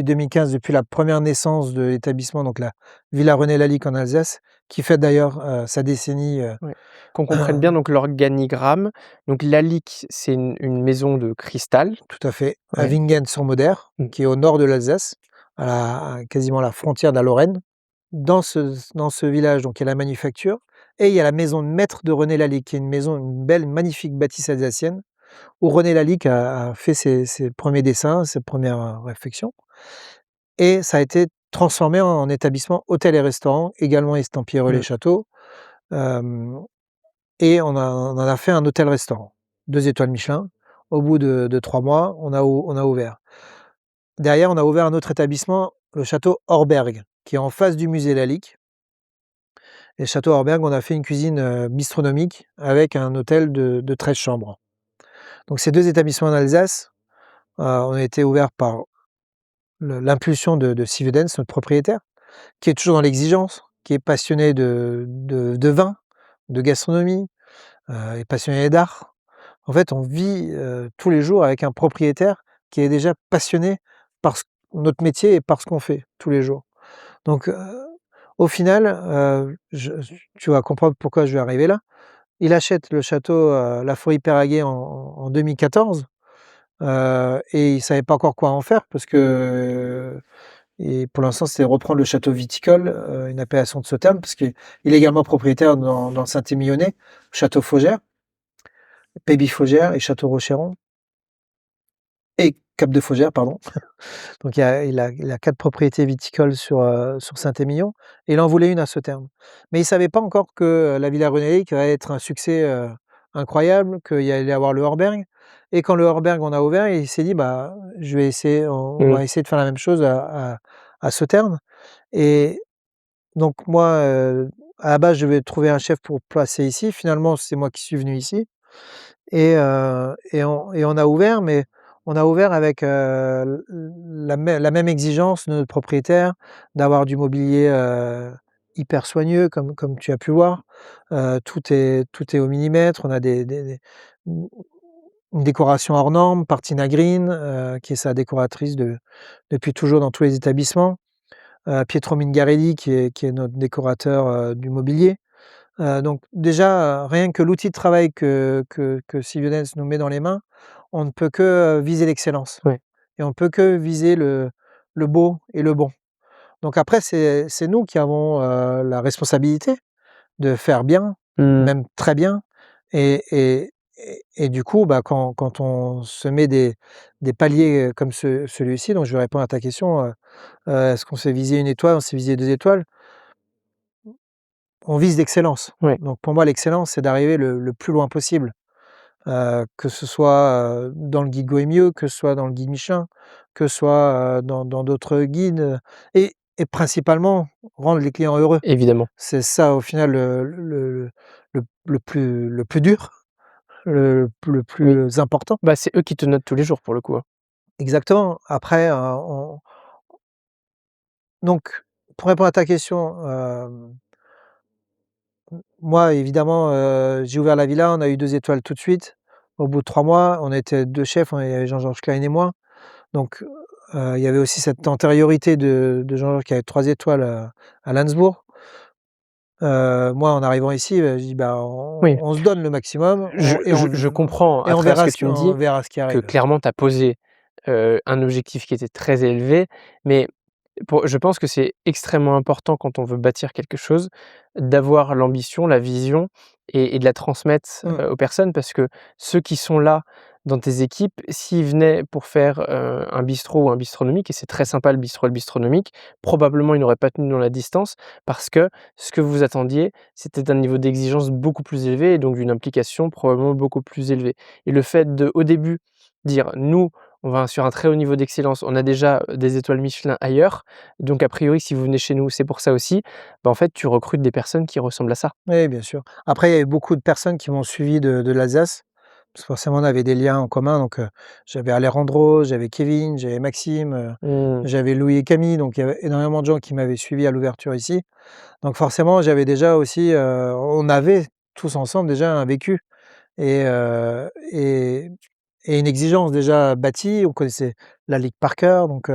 2015, depuis la première naissance de l'établissement, donc la Villa René Lalique en Alsace, qui fête d'ailleurs, sa décennie,
Ouais. Qu'on comprenne bien donc l'organigramme, donc Lalique, c'est une maison de cristal.
tout à fait, à
Ouais.
Wingen-sur-Moder,
Mmh.
qui est au nord de l'Alsace, à quasiment la frontière de la Lorraine. Dans ce village, donc il y a la manufacture et il y a la maison de maître de René Lalique, qui est une maison, une belle, magnifique bâtisse alsacienne où René Lalique a fait ses 1ers dessins, ses premières réflexions et ça a été transformé en établissement hôtel et restaurant, également estampillé Relais
Mmh.
Château, hem et on en a fait un hôtel-restaurant, 2 étoiles Michelin. Au bout de 3 mois, on a ouvert. Derrière, on a ouvert un autre établissement, le château Orberg, qui est en face du musée Lalique. Et château Orberg, on a fait une cuisine, bistronomique avec un hôtel de 13 chambres. Donc ces 2 établissements en Alsace, ont été ouverts par l'impulsion de Sievedens, notre propriétaire, qui est toujours dans l'exigence, qui est passionné de vin, de gastronomie, et passionné d'art. En fait, on vit, tous les jours avec un propriétaire qui est déjà passionné par ce notre métier et par ce qu'on fait tous les jours. Donc, au final, tu vas comprendre pourquoi je vais arriver là. Il achète le château, La Forie-Peyraguey en 2014, et il savait pas encore quoi en faire parce que et pour l'instant, c'était reprendre le château viticole, une appellation de ce terme, parce qu'il est également propriétaire dans le Saint-Émilionnais, château Faugère, Péby Faugère et château Rocheron et Cap de Faugère, pardon. Donc il a 4 propriétés viticoles sur Saint-Émilion et il en voulait une à ce terme. Mais il savait pas encore que la Villa Renalique allait être un succès, incroyable, qu'il y allait avoir le Orberg et quand le Orberg, on a ouvert, il s'est dit: «Bah, je vais essayer on
Mmh.
va essayer de faire la même chose à Sauternes» et donc moi, à la base, je devais trouver un chef pour placer ici. Finalement, c'est moi qui suis venu ici et on a ouvert, mais on a ouvert avec, la même exigence de notre propriétaire, d'avoir du mobilier, hyper soigneux comme tu as pu voir. Tout est au millimètre. On a mmh, une décoration hors norme, Partina Green, qui est sa décoratrice depuis toujours dans tous les établissements. Pietro Mingarelli qui est notre décorateur, du mobilier. Donc déjà, rien que l'outil de travail que Sylvianès nous met dans les mains, on ne peut que, viser l'excellence
Ouais.
et on ne peut que viser le beau et le bon. Donc après c'est nous qui avons, la responsabilité de faire bien,
Mmh.
même très bien et du coup, bah, quand on se met des paliers, comme celui-ci, donc je vais répondre à ta question, est-ce qu'on s'est visé une étoile? On s'est visé 2 étoiles. On vise l'excellence.
Ouais.
Donc pour moi, l'excellence, c'est d'arriver le plus loin possible, que ce soit, dans le guide Goemio, que ce soit dans le guide Michelin, que ce soit, dans d'autres guides, et principalement rendre les clients heureux.
Évidemment.
C'est ça au final le plus dur, le
Oui.
plus important.
Bah, c'est eux qui te notent tous les jours pour le coup, hein.
Exactement. Après, on donc pour répondre à ta question, moi évidemment, j'ai ouvert la villa, on a eu 2 étoiles tout de suite. Au bout de 3 mois, on était 2 chefs, il y avait Jean-Georges Klein et moi. Donc, il y avait aussi cette antériorité de Jean-Georges qui avait 3 étoiles, à Landsbourg. Moi en arrivant ici, j'ai dit: «Bah,
Oui,
on se donne le maximum,
je comprends à travers ce que tu me
on
dis
verra ce qui
que
arrive».
clairement tu as posé, un objectif qui était très élevé, mais je pense que c'est extrêmement important quand on veut bâtir quelque chose, d'avoir l'ambition, la vision et de la transmettre,
Mmh.
aux personnes parce que ceux qui sont là dans tes équipes, s'ils venaient pour faire, un bistrot ou un bistronomique et c'est très sympa le bistrot et le bistronomique, probablement ils n'auraient pas tenu dans la distance parce que ce que vous attendiez, c'était un niveau d'exigence beaucoup plus élevé et donc d'une implication probablement beaucoup plus élevée et le fait de, au début, dire: «Nous, on va sur un très haut niveau d'excellence, on a déjà des étoiles Michelin ailleurs, donc a priori si vous venez chez nous, c'est pour ça aussi». Bah, en fait, tu recrutes des personnes qui ressemblent à ça.
Oui, bien sûr. Après, il y avait beaucoup de personnes qui m'ont suivi de l'Alsace, parce que forcément on avait des liens en commun, donc j'avais Alejandro, j'avais Kevin, j'avais Maxime,
Mmh,
j'avais Louis et Camille, donc il y avait énormément de gens qui m'avaient suivi à l'ouverture ici. Donc forcément, j'avais déjà aussi, on avait tous ensemble déjà un vécu et heu et et une exigence déjà bâtie. On connaissait la ligue par cœur, donc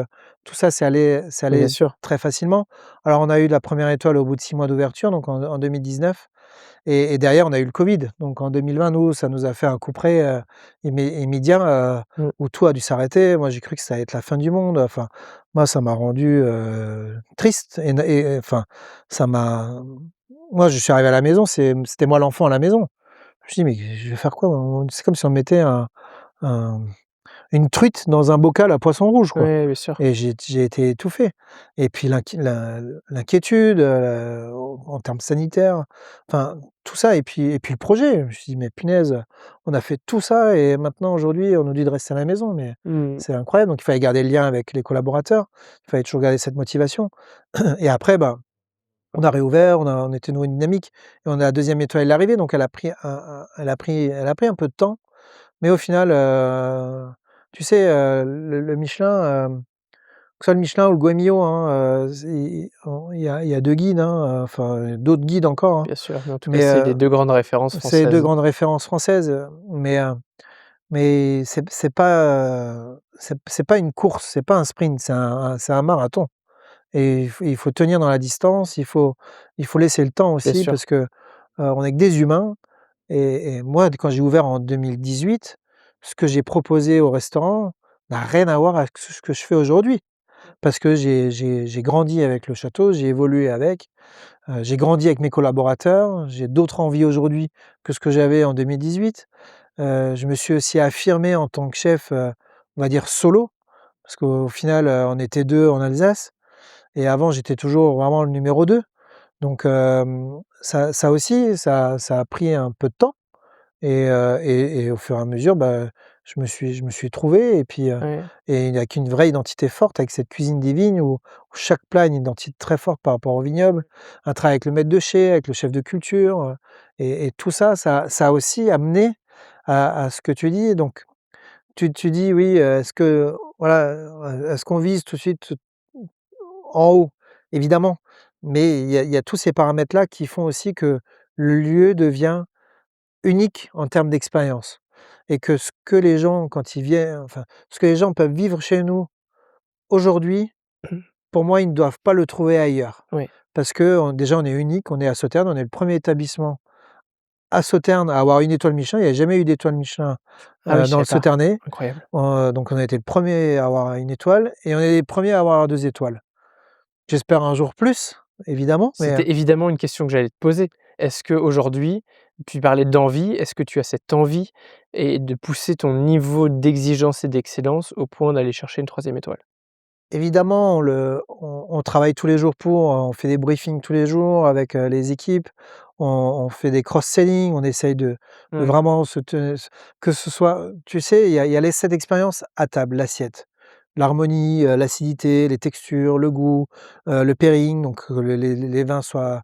tout ça, c'est
bien
allé
sûr,
très facilement. Alors on a eu la première étoile au bout de 6 mois d'ouverture, donc en 2019 et derrière on a eu le covid. Donc en 2020, nous, ça nous a fait un couperet, immédiat,
mmh,
où tout a dû s'arrêter. Moi, j'ai cru que ça allait être la fin du monde. Enfin, moi, ça m'a rendu, triste enfin, ça m'a moi, je suis arrivé à la maison, c'était moi l'enfant à la maison. Je me suis dit: «Mais je vais faire quoi moi?» C'est comme si on mettait un une truite dans un bocal à poisson rouge, quoi,
ouais, bien sûr,
et j'ai été étouffé et puis l'inquiétude, en termes sanitaires, enfin tout ça et puis le projet. Je me suis dit: «Mais punaise, on a fait tout ça et maintenant aujourd'hui on nous dit de rester à la maison, mais
mmh,
c'est incroyable». Donc il fallait garder le lien avec les collaborateurs, il fallait toujours garder cette motivation et après, bah, on a réouvert, on était nouveau une dynamique et on a la 2e étoile est arrivée, donc elle a pris un peu de temps, mais au final, tu sais, le Michelin, que ce soit le Michelin ou le Goemio, hein, c'est il y a 2 guides, hein, enfin d'autres guides encore, hein,
bien sûr, mais en tout cas,
mais
c'est les 2 grandes références
c'est 2
françaises.
grandes références françaises, mais c'est pas, c'est pas une course, c'est pas un sprint, c'est un marathon et il faut tenir dans la distance, il faut laisser le temps
Bien
aussi
sûr,
parce que, on est que des humains et moi, quand j'ai ouvert en 2018, ce que j'ai proposé au restaurant n'a rien à voir avec ce que je fais aujourd'hui. Parce que j'ai grandi avec le château, j'ai évolué avec, j'ai grandi avec mes collaborateurs, j'ai d'autres envies aujourd'hui que ce que j'avais en 2018. Je me suis aussi affirmé en tant que chef, on va dire solo, parce qu'au final, on était 2 en Alsace et avant j'étais toujours vraiment le numéro 2. Donc ça aussi, ça a pris un peu de temps et au fur et à mesure, bah, je me suis trouvé
ouais,
et avec une vraie identité forte avec cette cuisine des vignes où chaque plat a une identité très forte par rapport au vignoble. Un travail avec le maître de chai, avec le chef de culture, et tout ça, ça a aussi amené à ce que tu dis. Donc tu dis: «Oui, est-ce que voilà, est-ce qu'on vise tout de suite en haut?» Évidemment, mais il y a tous ces paramètres-là qui font aussi que le lieu devient unique en termes d'expérience et que ce que les gens quand ils viennent enfin, ce que les gens peuvent vivre chez nous aujourd'hui,
mmh,
pour moi, ils ne doivent pas le trouver ailleurs.
ouais.
Parce qu'on déjà, on est unique, on est à Sauternes, on est le premier établissement à Sauternes à avoir une étoile Michelin. Il y a jamais eu d'étoile Michelin,
Ah oui, je
dans le
savais pas.
Sauternais.
Incroyable.
Donc on a été le premier à avoir une étoile et on est les premiers à avoir 2 étoiles. J'espère un jour plus, évidemment, mais
C'était évidemment une question que j'allais te poser. Est-ce qu'aujourd'hui, tu parlais d'envie, est-ce que tu as cette envie et de pousser ton niveau d'exigence et d'excellence au point d'aller chercher une troisième étoile?
évidemment, on travaille tous les jours on fait des briefings tous les jours avec, les équipes, on fait des cross-selling, on essaye de
Ouais,
vraiment que ce soit tu sais, il y a l'essai d'expérience à table, l'assiette, l'harmonie, l'acidité, les textures, le goût, le pairing, donc que les vins soient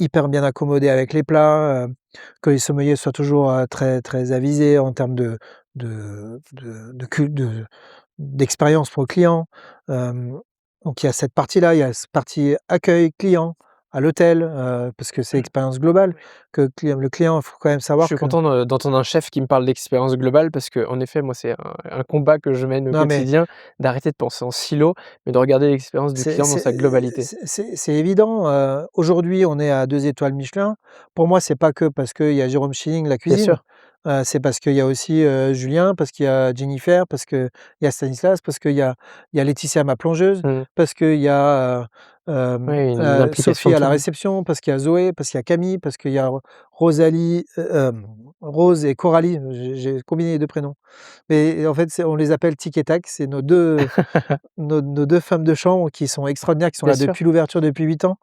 hyper bien accommodés avec les plats, que les sommeliers soient toujours, très très avisés en termes de d'expérience pour le client. Donc il y a cette partie-là, il y a cette partie accueil client, à l'hôtel, parce que c'est
Mmh.
expérience globale, que le client, il faut quand même
Je
savoir
suis
que
content d'entendre un chef qui me parle d'expérience globale parce qu'en effet, moi, c'est un combat que je mène au
non mais
quotidien, d'arrêter de penser en silo, mais de regarder l'expérience du
c'est
client dans
c'est
sa globalité.
c'est évident, aujourd'hui, on est à 2 étoiles Michelin. Pour moi, c'est pas que parce qu'il y a Jérôme Schilling, la
Bien
cuisine,
sûr.
c'est parce qu'il y a aussi, Julien, parce qu'il y a Jennifer, parce qu'il y a Stanislas, parce qu'il y a Laetitia, ma plongeuse,
Mmh.
parce qu'il y a,
Oui, une implication
Sophie
de
à
tout
la
le monde.
réception, parce qu'il y a Zoé, parce qu'il y a Camille, parce qu'il y a Rosalie, Rose et Coralie, j'ai combiné les 2 prénoms. Mais en fait, on les appelle tic et tac, c'est nos 2 femmes de chambre qui sont extraordinaires, qui sont
Bien
là
sûr.
depuis l'ouverture, depuis 8 ans.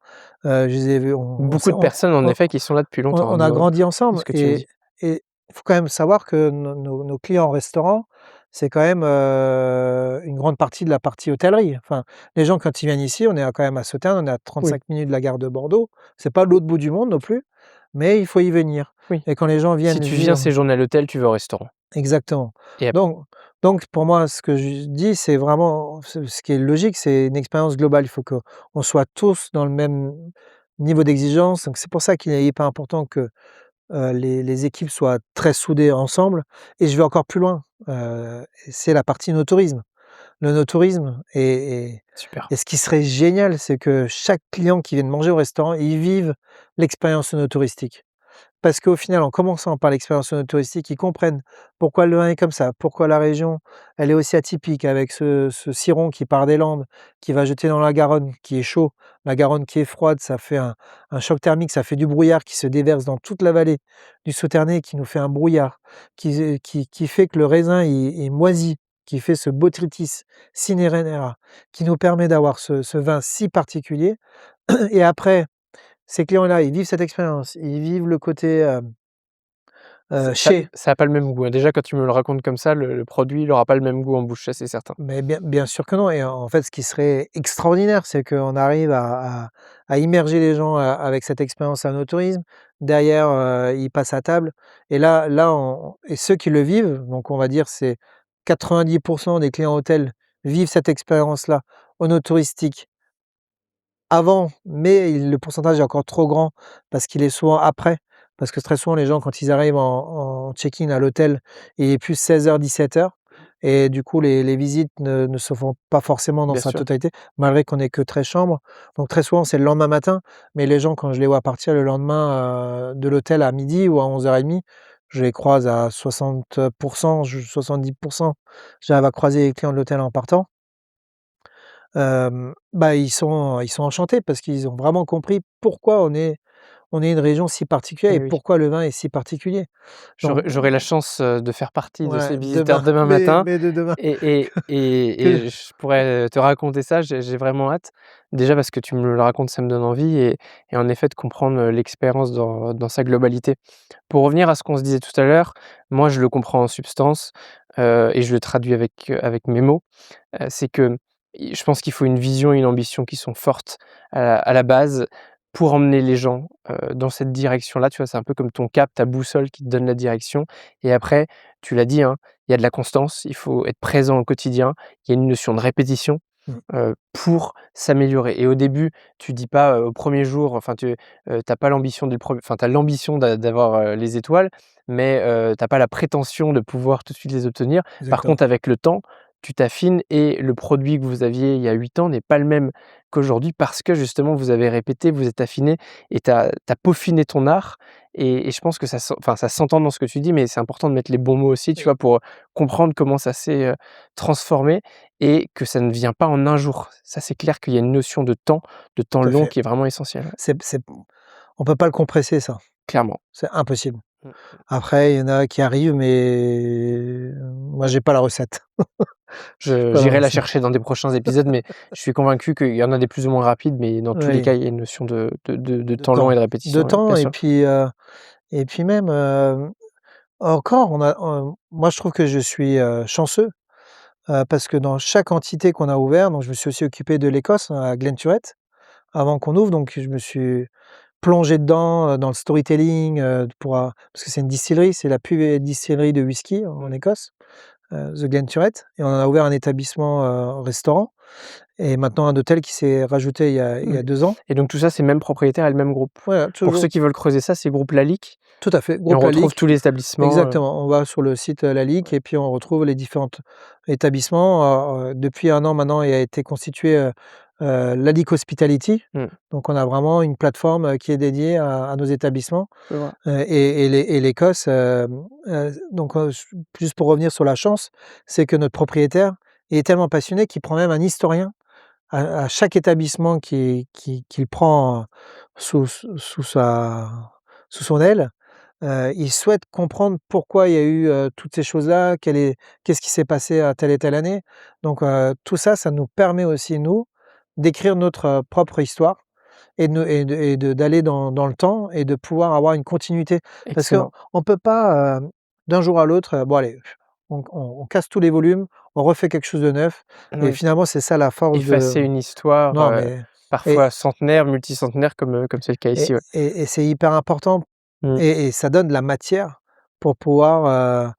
Je les ai vues,
Beaucoup de personnes, en effet, qui sont là depuis longtemps,
on a grandi
de
ensemble
ce que tu me
et
dis.
il faut quand même savoir que nos clients en restaurant, c'est quand même, une grande partie de la partie hôtellerie. Enfin, les gens quand ils viennent ici, on est quand même à Sauternes, on est à
Oui,
35 minutes de la gare de Bordeaux. C'est pas l'autre bout du monde non plus, mais il faut y venir
oui.
et quand les gens
Si
viennent
tu viens
vivre
séjourner à l'hôtel, tu vas au restaurant
exactement.
et ap
Donc pour moi, ce que je dis, c'est vraiment ce qui est logique, c'est une expérience globale. Il faut qu'on soit tous dans le même niveau d'exigence. Donc c'est pour ça qu'il est hyper important que, les équipes soient très soudées ensemble et je vais encore plus loin, c'est la partie no-tourisme. Le no-tourisme
super.
et ce qui serait génial, c'est que chaque client qui vienne manger au restaurant, il vive l'expérience no-touristique. Parce qu'au final, en commençant par l'expérience touristique, ils comprennent pourquoi le vin est comme ça, pourquoi la région, elle est aussi atypique avec ce ciron qui part des Landes, qui va jeter dans la Garonne, qui est chaud, la Garonne qui est froide, ça fait un choc thermique, ça fait du brouillard qui se déverse dans toute la vallée du Sauternais, qui nous fait un brouillard, qui fait que le raisin est moisi, qui fait ce botrytis cinerenera, qui nous permet d'avoir ce vin si particulier. Et après, ces clients-là, ils vivent cette expérience, ils vivent le côté, chez
Ça a pas le même goût, hein. Déjà, quand tu me le racontes comme ça, le produit, il aura pas le même goût en bouche, ça, c'est certain.
mais bien sûr que non et en fait, ce qui serait extraordinaire, c'est qu'on arrive à immerger les gens avec cette expérience tourisme. Derrière, ils passent à table et là on et ceux qui le vivent, donc on va dire c'est 90 des clients hôtels vivent cette expérience-là touristique avant, mais le pourcentage est encore trop grand parce qu'il est souvent après. Parce que très souvent, les gens, quand ils arrivent en check-in à l'hôtel, il est plus 16h-17h et du coup, les visites ne se font pas forcément dans
Bien
sa
sûr.
totalité, malgré qu'on ait que 13 chambres. Donc très souvent, c'est le lendemain matin, mais les gens, quand je les vois partir le lendemain, de l'hôtel à midi ou à 11h30, je les croise à 60 70. J'arrive à croiser les clients de l'hôtel en partant. Bah, ils sont enchantés parce qu'ils ont vraiment compris pourquoi on est une région si particulière
Eh
et
oui.
pourquoi le vin est si particulier. Donc
J'aurai la chance, de faire partie de ces
ouais,
visiteurs
demain,
demain
mais
matin
mais de demain que
et je pourrais te raconter ça, j'ai vraiment hâte. Déjà parce que tu me le racontes, ça me donne envie et en effet de comprendre, l'expérience dans sa globalité. Pour revenir à ce qu'on se disait tout à l'heure, moi je le comprends en substance, et je le traduis avec mes mots. C'est que je pense qu'il faut une vision et une ambition qui sont fortes à la base pour emmener les gens, dans cette direction-là, tu vois? C'est un peu comme ton cap, ta boussole qui te donne la direction et après, tu l'as dit, hein, il y a de la constance, il faut être présent au quotidien, il y a une notion de répétition,
mmh,
pour s'améliorer et au début, tu dis pas, au premier jour, enfin tu pas l'ambition dès le prem enfin tu as l'ambition d'avoir, les étoiles, mais tu pas la prétention de pouvoir tout de suite les obtenir. Par
exactement,
contre, avec le temps, tu t'affines et le produit que vous aviez il y a 8 ans n'est pas le même qu'aujourd'hui parce que justement vous avez répété, vous êtes affiné et tu as peaufiné ton art et je pense que ça s'entend dans ce que tu dis, mais c'est important de mettre les bons mots aussi, tu
et
vois? Pour, comprendre comment ça s'est, transformé et que ça ne vient pas en un jour. Ça, c'est clair qu'il y a une notion de temps
tout à
long
fait.
qui est vraiment essentielle, ouais,
C'est on peut pas le compresser ça,
clairement.
c'est impossible.
Mmh.
Après, il y en a qui arrivent, mais moi j'ai pas la recette. J'ai pas la
J'irai la
recette.
chercher dans des prochains épisodes, mais je suis convaincu qu'il y en a des plus ou moins rapides, mais dans tous les
Oui,
cas, il y a une notion de
de
temps long
temps
et de
de
répétition, ouais,
temps
bien sûr.
et puis même, encore moi je trouve que je suis, chanceux. Parce que dans chaque entité qu'on a ouvert, donc je me suis aussi occupé de l'Écosse, à Glenturret, avant qu'on ouvre, donc je me suis plongé dedans, dans le storytelling, parce que c'est une distillerie, c'est la plus vieille distillerie de whisky en
Mmh.
Écosse, The Glenturret et on en a ouvert un établissement, restaurant et maintenant un hôtel qui s'est rajouté il y a 2 ans.
Et donc tout ça, c'est le même propriétaire et le même groupe?
Voilà,
Pour
toujours
ceux qui veulent creuser ça, c'est groupe Lalique
tout à fait,
et on
groupe
retrouve
Lalique.
tous les établissements,
Exactement, on va sur le site, Lalique et puis on retrouve les différents établissements. Depuis 1 an maintenant, il a été constitué, Lalique Hospitality.
mmh,
Donc on a vraiment une plateforme, qui est dédiée à nos établissements,
je vois.
et l'Écosse, donc juste pour revenir sur la chance, c'est que notre propriétaire est tellement passionné qu'il prend même un historien à chaque établissement qu'il prend sous son aile. Il souhaite comprendre pourquoi il y a eu, toutes ces choses-là, qu'est-ce qui s'est passé à telle et telle année. Donc tout ça, ça nous permet aussi nous, d'écrire notre, propre histoire d'aller dans le temps et de pouvoir avoir une continuité. Parce qu'on
Excellent.
ne peut pas, d'un jour à l'autre, bon allez, on casse tous les volumes, on refait quelque chose de neuf et
Oui,
finalement c'est ça la force de
effacer une histoire,
non mais et
parfois centenaire, multicentenaire comme c'est le cas ici, ouais.
c'est hyper important
Mmh.
et ça donne de la matière pour pouvoir,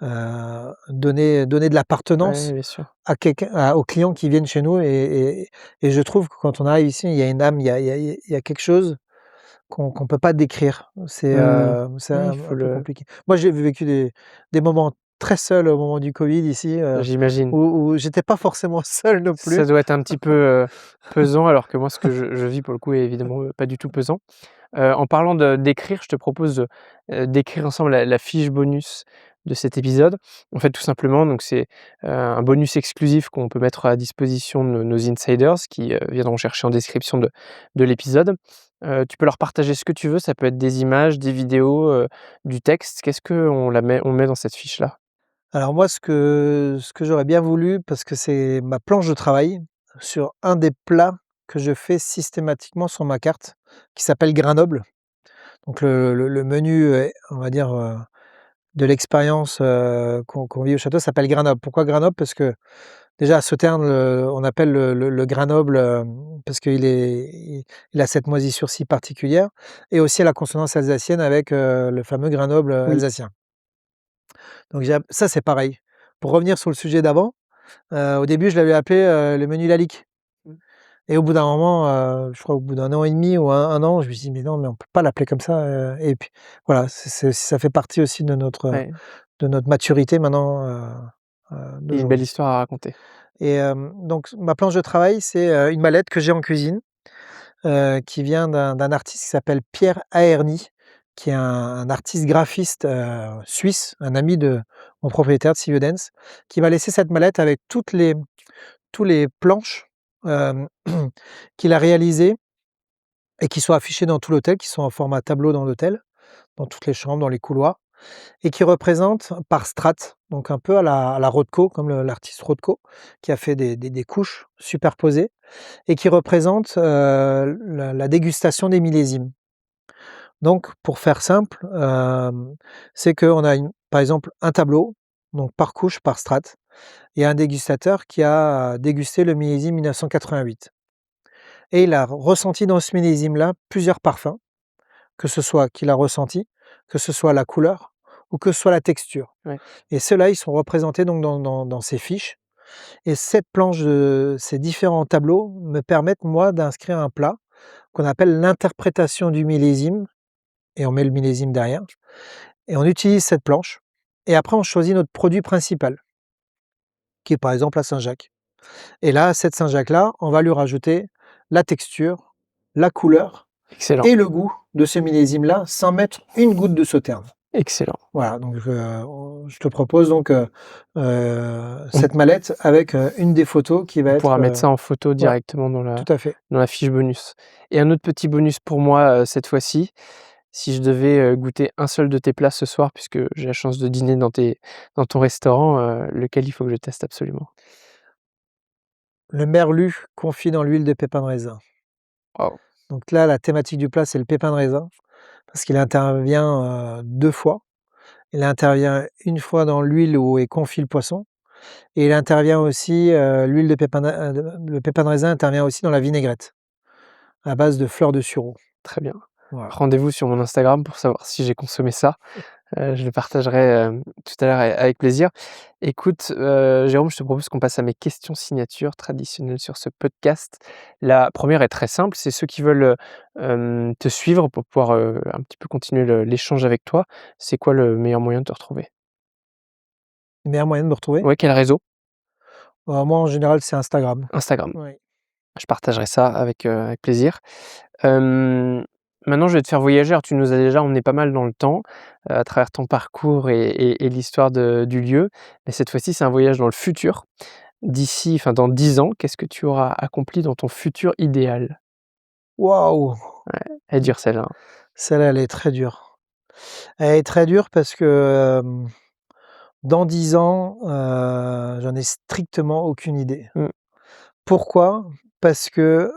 donner de
Ouais,
l'appartenance
bien sûr.
aux clients qui viennent chez nous et je trouve que quand on arrive ici, il y a une âme, il y a quelque chose qu'on peut pas décrire.
Mmh.
C'est
Oui, il faut
un peu
le
compliqué. Moi, j'ai vécu des moments très seuls au moment du covid ici,
j'imagine.
où j'étais pas forcément seul non plus.
Ça doit être un petit peu, pesant alors que moi ce que je vis pour le coup est évidemment, pas du tout pesant. En parlant d'écrire, je te propose, d'écrire ensemble la fiche bonus de cet épisode. En fait, tout simplement, donc c'est, un bonus exclusif qu'on peut mettre à disposition de nos insiders qui, viendront chercher en description de l'épisode. Tu peux leur partager ce que tu veux, ça peut être des images, des vidéos, du texte. Qu'est-ce qu'on met dans cette fiche-là?
Alors moi, ce que j'aurais bien voulu, parce que c'est ma planche de travail sur un des plats que je fais systématiquement sur ma carte, qui s'appelle Grenoble. Donc le menu, on va dire, de l'expérience, qu'on vit au château s'appelle Grenoble. Pourquoi Grenoble? Parce que déjà à Sauternes, on appelle le Grenoble, parce il a cette moisissure si particulière et aussi à la consonance alsacienne avec, le fameux Grenoble,
Oui,
alsacien. Donc ça c'est pareil. Pour revenir sur le sujet d'avant, au début je l'avais appelé, le menu Lalique
mmh,
et au bout d'un moment, je crois au bout d'1 an et demi ou un an, je me suis dit: «Mais non, mais on peut pas l'appeler comme ça», et puis voilà, ça fait partie aussi
ouais,
de notre maturité maintenant,
il y a une belle
d'aujourd'hui.
histoire à raconter.
Et donc ma planche de travail, c'est, une mallette que j'ai en cuisine, qui vient d'un artiste qui s'appelle Pierre Aherny, qui est un artiste graphiste, suisse, un ami de mon propriétaire de Sea Dance, qui m'a laissé cette mallette avec tous les planches, hem, qu'il a réalisées et qui sont affichées dans tout l'hôtel, qui sont en format tableau dans l'hôtel, dans toutes les chambres, dans les couloirs et qui représentent par strates, donc un peu à la Rothko, comme l'artiste Rothko, qui a fait des couches superposées et qui représentent, la dégustation des millésimes. Donc pour faire simple, c'est qu'on a par exemple un tableau, donc par couche, par strate et un dégustateur qui a dégusté le millésime 1988 et il a ressenti dans ce millésime-là plusieurs parfums, que ce soit qu'il a ressenti, que ce soit la couleur ou que ce soit la texture
Ouais,
et ceux-là, ils sont représentés donc dans ces fiches et cette planche de ces différents tableaux me permettent moi d'inscrire un plat qu'on appelle l'interprétation du millésime et on met le millésime derrière et on utilise cette planche et après on choisit notre produit principal qui est par exemple la Saint-Jacques et là, cette Saint-Jacques-là, on va lui rajouter la texture, la couleur
excellent,
et le goût de ce millésime-là sans mettre une goutte de sauterne.
excellent.
Voilà, donc je te propose donc,
On
cette mallette avec, une des photos qui va
on
être,
pourra mettre ça en photo
voilà,
directement
tout à fait.
dans la fiche bonus et un autre petit bonus pour moi, cette fois-ci, si je devais, goûter un seul de tes plats ce soir puisque j'ai la chance de dîner dans ton restaurant, lequel il faut que je teste absolument?
Le merlu confit dans l'huile de pépins de raisin.
Waouh!
Donc là, la thématique du plat, c'est le pépin de raisin parce qu'il intervient, 2 fois. Il intervient une fois dans l'huile où est confit le poisson et il intervient aussi, l'huile de pépin de le pépin de raisin intervient aussi dans la vinaigrette à base de fleurs de sureau.
Très bien.
Voilà.
Rendez-vous sur mon Instagram pour savoir si j'ai consommé ça. Je le partagerai, tout à l'heure avec plaisir. Écoute, Jérôme, je te propose qu'on passe à mes questions signatures traditionnelles sur ce podcast. La première est très simple, c'est ceux qui veulent, te suivre pour pouvoir, un petit peu continuer l'échange avec toi. C'est quoi le meilleur moyen de te retrouver?
Le meilleur moyen de me retrouver?
Ouais, quel réseau?
Moi, en général, c'est Instagram.
Instagram.
Oui.
Je partagerai ça avec plaisir. Hem, Maintenant, je vais te faire voyager. Alors, tu nous as déjà emmenés pas mal dans le temps, à travers ton parcours et l'histoire du lieu. Mais cette fois-ci, c'est un voyage dans le futur. Dans 10 ans, qu'est-ce que tu auras accompli dans ton futur idéal?
Waouh!
Elle est dure celle-là, hein.
Celle-là, elle est très dure. Elle est très dure parce que, dans 10 ans, j'en ai strictement aucune idée.
Mmh,
Pourquoi? Parce que,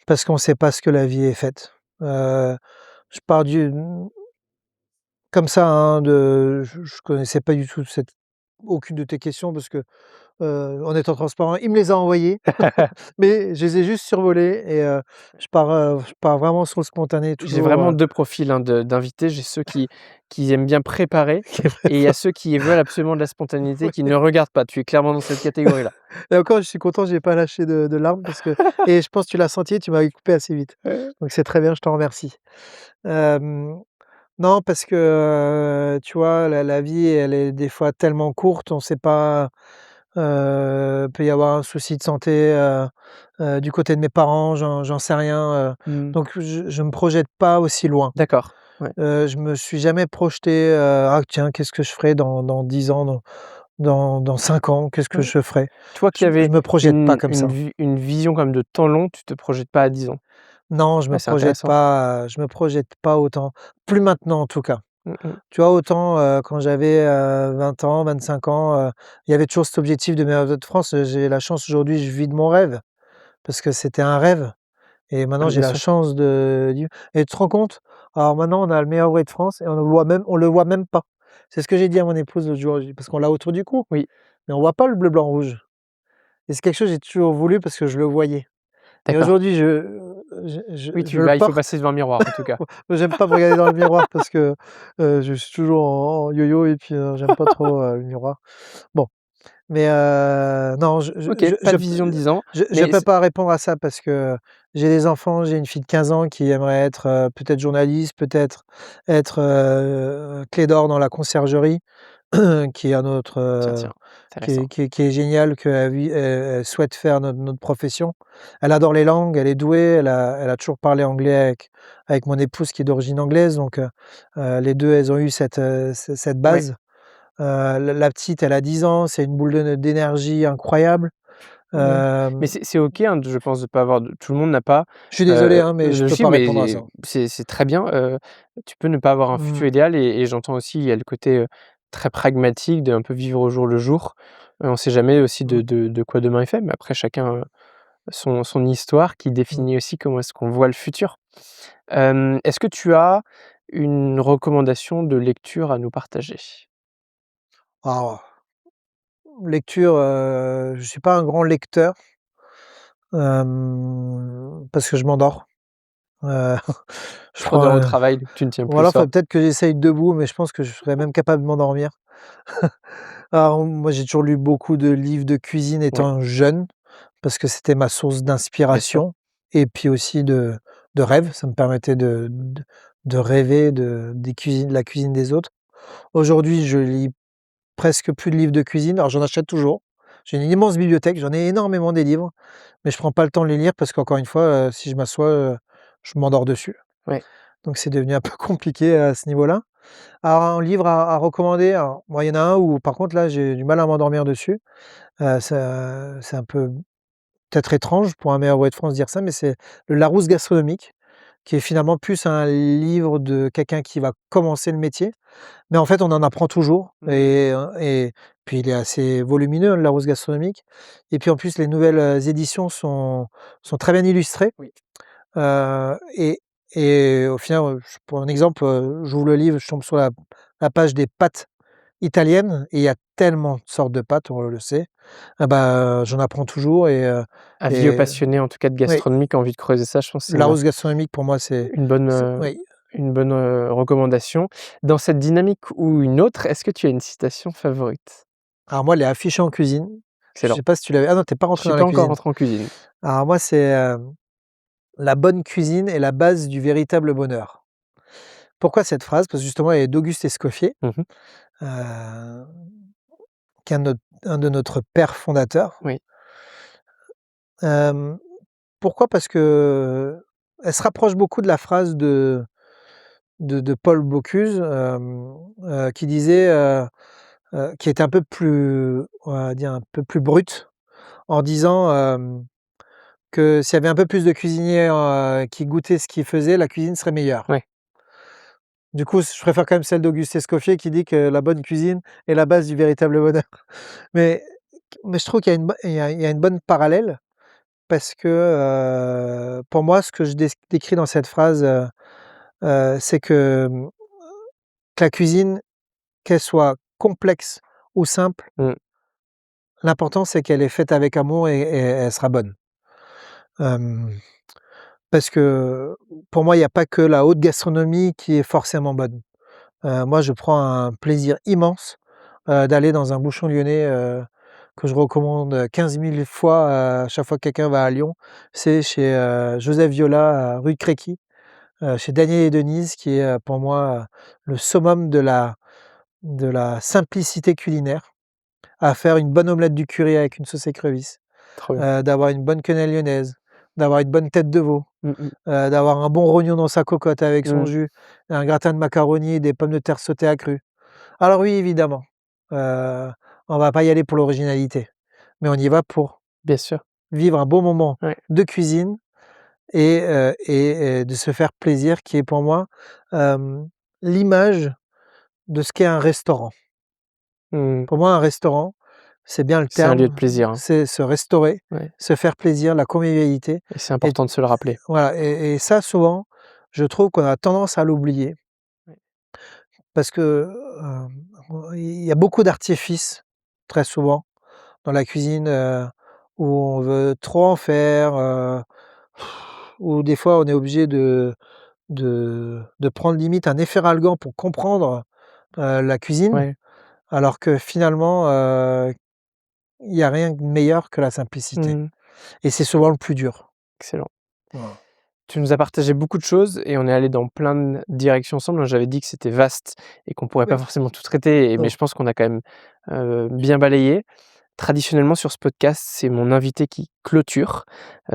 parce qu'on ne sait pas ce que la vie est faite. Je pars du comme ça, hein, je connaissais pas du tout aucune de tes questions parce que, en étant transparent, il me les a envoyées, mais je les ai juste survolées et je pars vraiment sur le spontané
j'ai
toujours,
vraiment 2 profils, hein, d'invités. J'ai ceux qui aiment bien préparer
qui est vrai
et il y a ceux qui veulent absolument de la spontanéité, qui ne regardent pas. Tu es clairement dans cette catégorie-là.
et encore, je suis content, j'ai pas lâché de larmes parce que et je pense que tu l'as senti, tu m'as coupé assez vite. Donc c'est très bien, je t'en remercie. Hem, non, parce que, tu vois, la vie, elle est des fois tellement courte, on sait pas, peut y avoir un souci de santé, du côté de mes parents, j'en sais rien,
Mmh.
donc je me projette pas aussi loin.
D'accord, ouais.
Je me suis jamais projeté, «Ah tiens, qu'est-ce que je ferai dans 10 ans, dans 5 ans, qu'est-ce que
Ouais.
je ferai?»
Toi qui
Je
avais
me projette pas comme ça.
une vision quand même de temps long, tu te projettes pas à 10 ans.
Non,
Ouais, c'est intéressant.
je me projette pas autant. Plus maintenant en tout cas.
Mmh mh.
Tu vois, autant, quand j'avais, 20 ans, 25 ans, il y avait toujours cet objectif de meilleur de France. J'ai la chance aujourd'hui, je vis de mon rêve, parce que c'était un rêve et
Ah
maintenant j'ai
bien
la
sûr.
chance de vivre et tu te rends compte? Alors maintenant on a le meilleur vrai de France et on le voit même pas. C'est ce que j'ai dit à mon épouse l'autre jour, parce qu'on l'a autour du cou,
Oui,
mais on voit pas le bleu, blanc, rouge et c'est quelque chose que j'ai toujours voulu parce que je le voyais et
d'accord.
aujourd'hui
Oui,
je
tu
le
bah, il faut
porte.
passer devant un miroir en tout cas.
J'aime pas me regarder dans le miroir parce que, je suis toujours en yo-yo et puis, j'aime pas trop, le miroir. Bon, mais, non,
OK, pas de vision de 10 ans,
je
mais
peux
c'est
pas répondre à ça parce que j'ai des enfants, j'ai une fille de 15 ans qui aimerait être, peut-être journaliste, peut-être être, clé d'or dans la conciergerie, qui est un autre,
tiens, tiens, intéressant.
qui est génial elle souhaite faire notre profession. Elle adore les langues, elle est douée, elle a toujours parlé anglais avec mon épouse qui est d'origine anglaise donc les 2 elles ont eu cette
Ouais.
base. La petite, elle a 10 ans, c'est une boule d'énergie incroyable.
Ouais, mais
Hem,
c'est OK, hein, je pense de pas avoir de tout le monde n'a pas,
je suis désolé, hein, mais je peux
logique,
pas répondre à
mais
ça.
c'est très bien, tu peux ne pas avoir un futur
Mmh,
idéal et j'entends aussi, il y a le côté, très pragmatique de un peu vivre au jour le jour. On sait jamais aussi
mmh,
de quoi demain est fait, mais après chacun, son histoire qui
mmh.
définit aussi comment est-ce qu'on voit le futur. Est-ce que tu as une recommandation de lecture à nous partager?
Alors, lecture, je suis pas un grand lecteur, parce que je m'endors. Heu, je
Trop
prends,
d'heures au travail, donc tu ne tiens
ou
plus le
alors
soir?
faut peut-être que j'essaye debout, mais je pense que je serais même capable de m'endormir. Alors moi, j'ai toujours lu beaucoup de livres de cuisine
Ouais,
étant jeune, parce que c'était ma source
bien sûr.
d'inspiration et puis aussi de rêve. Ça me permettait de rêver de la cuisine des autres. Aujourd'hui, je lis presque plus de livres de cuisine. Alors j'en achète toujours. J'ai une immense bibliothèque, j'en ai énormément des livres, mais je prends pas le temps de les lire parce qu'encore une fois, si je m'assois, je m'endors dessus.
Ouais.
Donc c'est devenu un peu compliqué à ce niveau-là. Alors un livre à recommander, alors moi il y en a un où par contre là j'ai du mal à m'endormir dessus. C'est un peu peut-être étrange pour un meilleur web de France de dire ça, mais c'est le Larousse gastronomique, qui est finalement plus un livre de quelqu'un qui va commencer le métier. Mais en fait, on en apprend toujours
Mmh.
et puis il est assez volumineux, le Larousse gastronomique et puis en plus les nouvelles, éditions sont très bien illustrées,
Oui.
heu et et au final, je pour un exemple, j'ouvre le livre, je tombe sur la page des pâtes italiennes et il y a tellement de sortes de pâtes, on le sait. Ah bah, j'en apprends toujours
Avis aux
et
passionnés, en tout cas de
oui,
gastronomie, qui ont envie de creuser ça, je pense que c'est
Larousse gastronomique pour moi
une bonne,
oui,
une bonne, recommandation. Dans cette dynamique ou une autre, est-ce que tu as une citation favorite?
Alors moi, les affichés en cuisine, je
Excellent.
sais pas si tu l'avais ah non, tu es pas
Je
rentré
suis
dans
pas
la
encore
cuisine.
rentré en cuisine.
Alors moi, c'est, «La bonne cuisine est la base du véritable bonheur». Pourquoi cette phrase? Parce que justement, elle est d'Auguste Escoffier,
Mmh.
heu, qui est un de notre père fondateur.
Oui,
Hem, Pourquoi? Parce qu'elle se rapproche beaucoup de la phrase de Paul Bocuse, qui disait, qui était un peu plus, on va dire, un peu plus brute, en disant, que s'il y avait un peu plus de cuisiniers, qui goûtaient ce qu'ils faisaient, la cuisine serait meilleure.
ouais.
Du coup, je préfère quand même celle d'Auguste Escoffier qui dit que la bonne cuisine est la base du véritable bonheur. Mais mais je trouve qu'il y a une bo il y a une bonne parallèle parce que, pour moi, ce que je décris dans cette phrase, c'est que, que la cuisine, qu'elle soit complexe ou simple,
Mmh.
l'important c'est qu'elle est faite avec amour et elle sera bonne. Hem, Parce que pour moi, il y a pas que la haute gastronomie qui est forcément bonne. Moi, je prends un plaisir immense, d'aller dans un bouchon lyonnais, que je recommande 15 000 fois, à chaque fois que quelqu'un va à Lyon. C'est chez, Joseph Viola, rue de Créqui, chez Daniel et Denise qui est, pour moi, le summum de la simplicité culinaire. À faire une bonne omelette du curry avec une sauce écrevisse,
Trop bien.
d'avoir une bonne quenelle lyonnaise, d'avoir une bonne tête de veau,
Mmh mh.
d'avoir un bon rognon dans sa cocotte avec son
Mmh.
jus, un gratin de macaroni et des pommes de terre sautées à cru. Alors oui, évidemment, heu, on va pas y aller pour l'originalité, mais on y va pour
Bien sûr.
vivre un bon moment
Ouais.
de cuisine et de se faire plaisir qui est pour moi, l'image de ce qu'est un restaurant.
Mmh.
Pour moi, un restaurant, c'est bien le
C'est un lieu de
terme,
plaisir, hein.
c'est se restaurer,
Ouais,
se faire plaisir, la convivialité
et c'est
et
important de se le rappeler.
voilà et ça souvent, je trouve qu'on a tendance à l'oublier
Ouais.
parce que, il y a beaucoup d'artifices, très souvent, dans la cuisine, où on veut trop en faire, où des fois on est obligé de prendre limite un Efferalgan pour comprendre, la cuisine,
Ouais.
alors que finalement, il y a rien de meilleur que la simplicité
Mmh.
et c'est souvent le plus dur.
Excellent.
Voilà.
Tu nous as partagé beaucoup de choses et on est allé dans plein de directions ensemble. J'avais dit que c'était vaste et qu'on pourrait
Oui,
pas forcément tout traiter, mais
non.
je pense qu'on a quand même, bien balayé. Traditionnellement sur ce podcast, c'est mon invité qui clôture.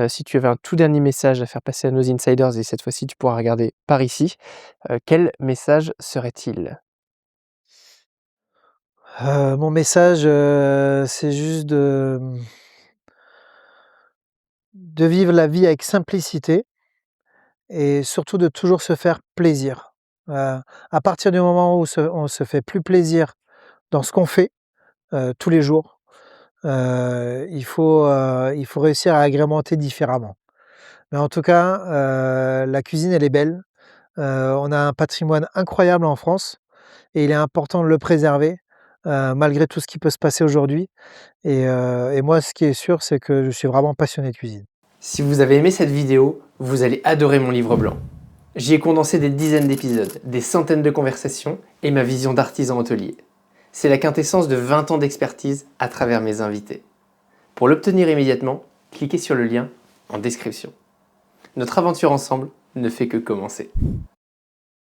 Si tu avais un tout dernier message à faire passer à nos insiders et cette fois-ci tu pourras regarder par ici, quel message serait-il?
Mon message, c'est juste de vivre la vie avec simplicité et surtout de toujours se faire plaisir. À partir du moment où on se fait plus plaisir dans ce qu'on fait, tous les jours, il faut réussir à agrémenter différemment. Mais en tout cas, la cuisine, elle est belle. On a un patrimoine incroyable en France et il est important de le préserver, malgré tout ce qui peut se passer aujourd'hui et moi, ce qui est sûr, c'est que je suis vraiment passionné de cuisine.
Si vous avez aimé cette vidéo, vous allez adorer mon livre blanc. J'y ai condensé des dizaines d'épisodes, des centaines de conversations et ma vision d'artisan hôtelier. C'est la quintessence de 20 ans d'expertise à travers mes invités. Pour l'obtenir immédiatement, cliquez sur le lien en description. Notre aventure ensemble ne fait que commencer.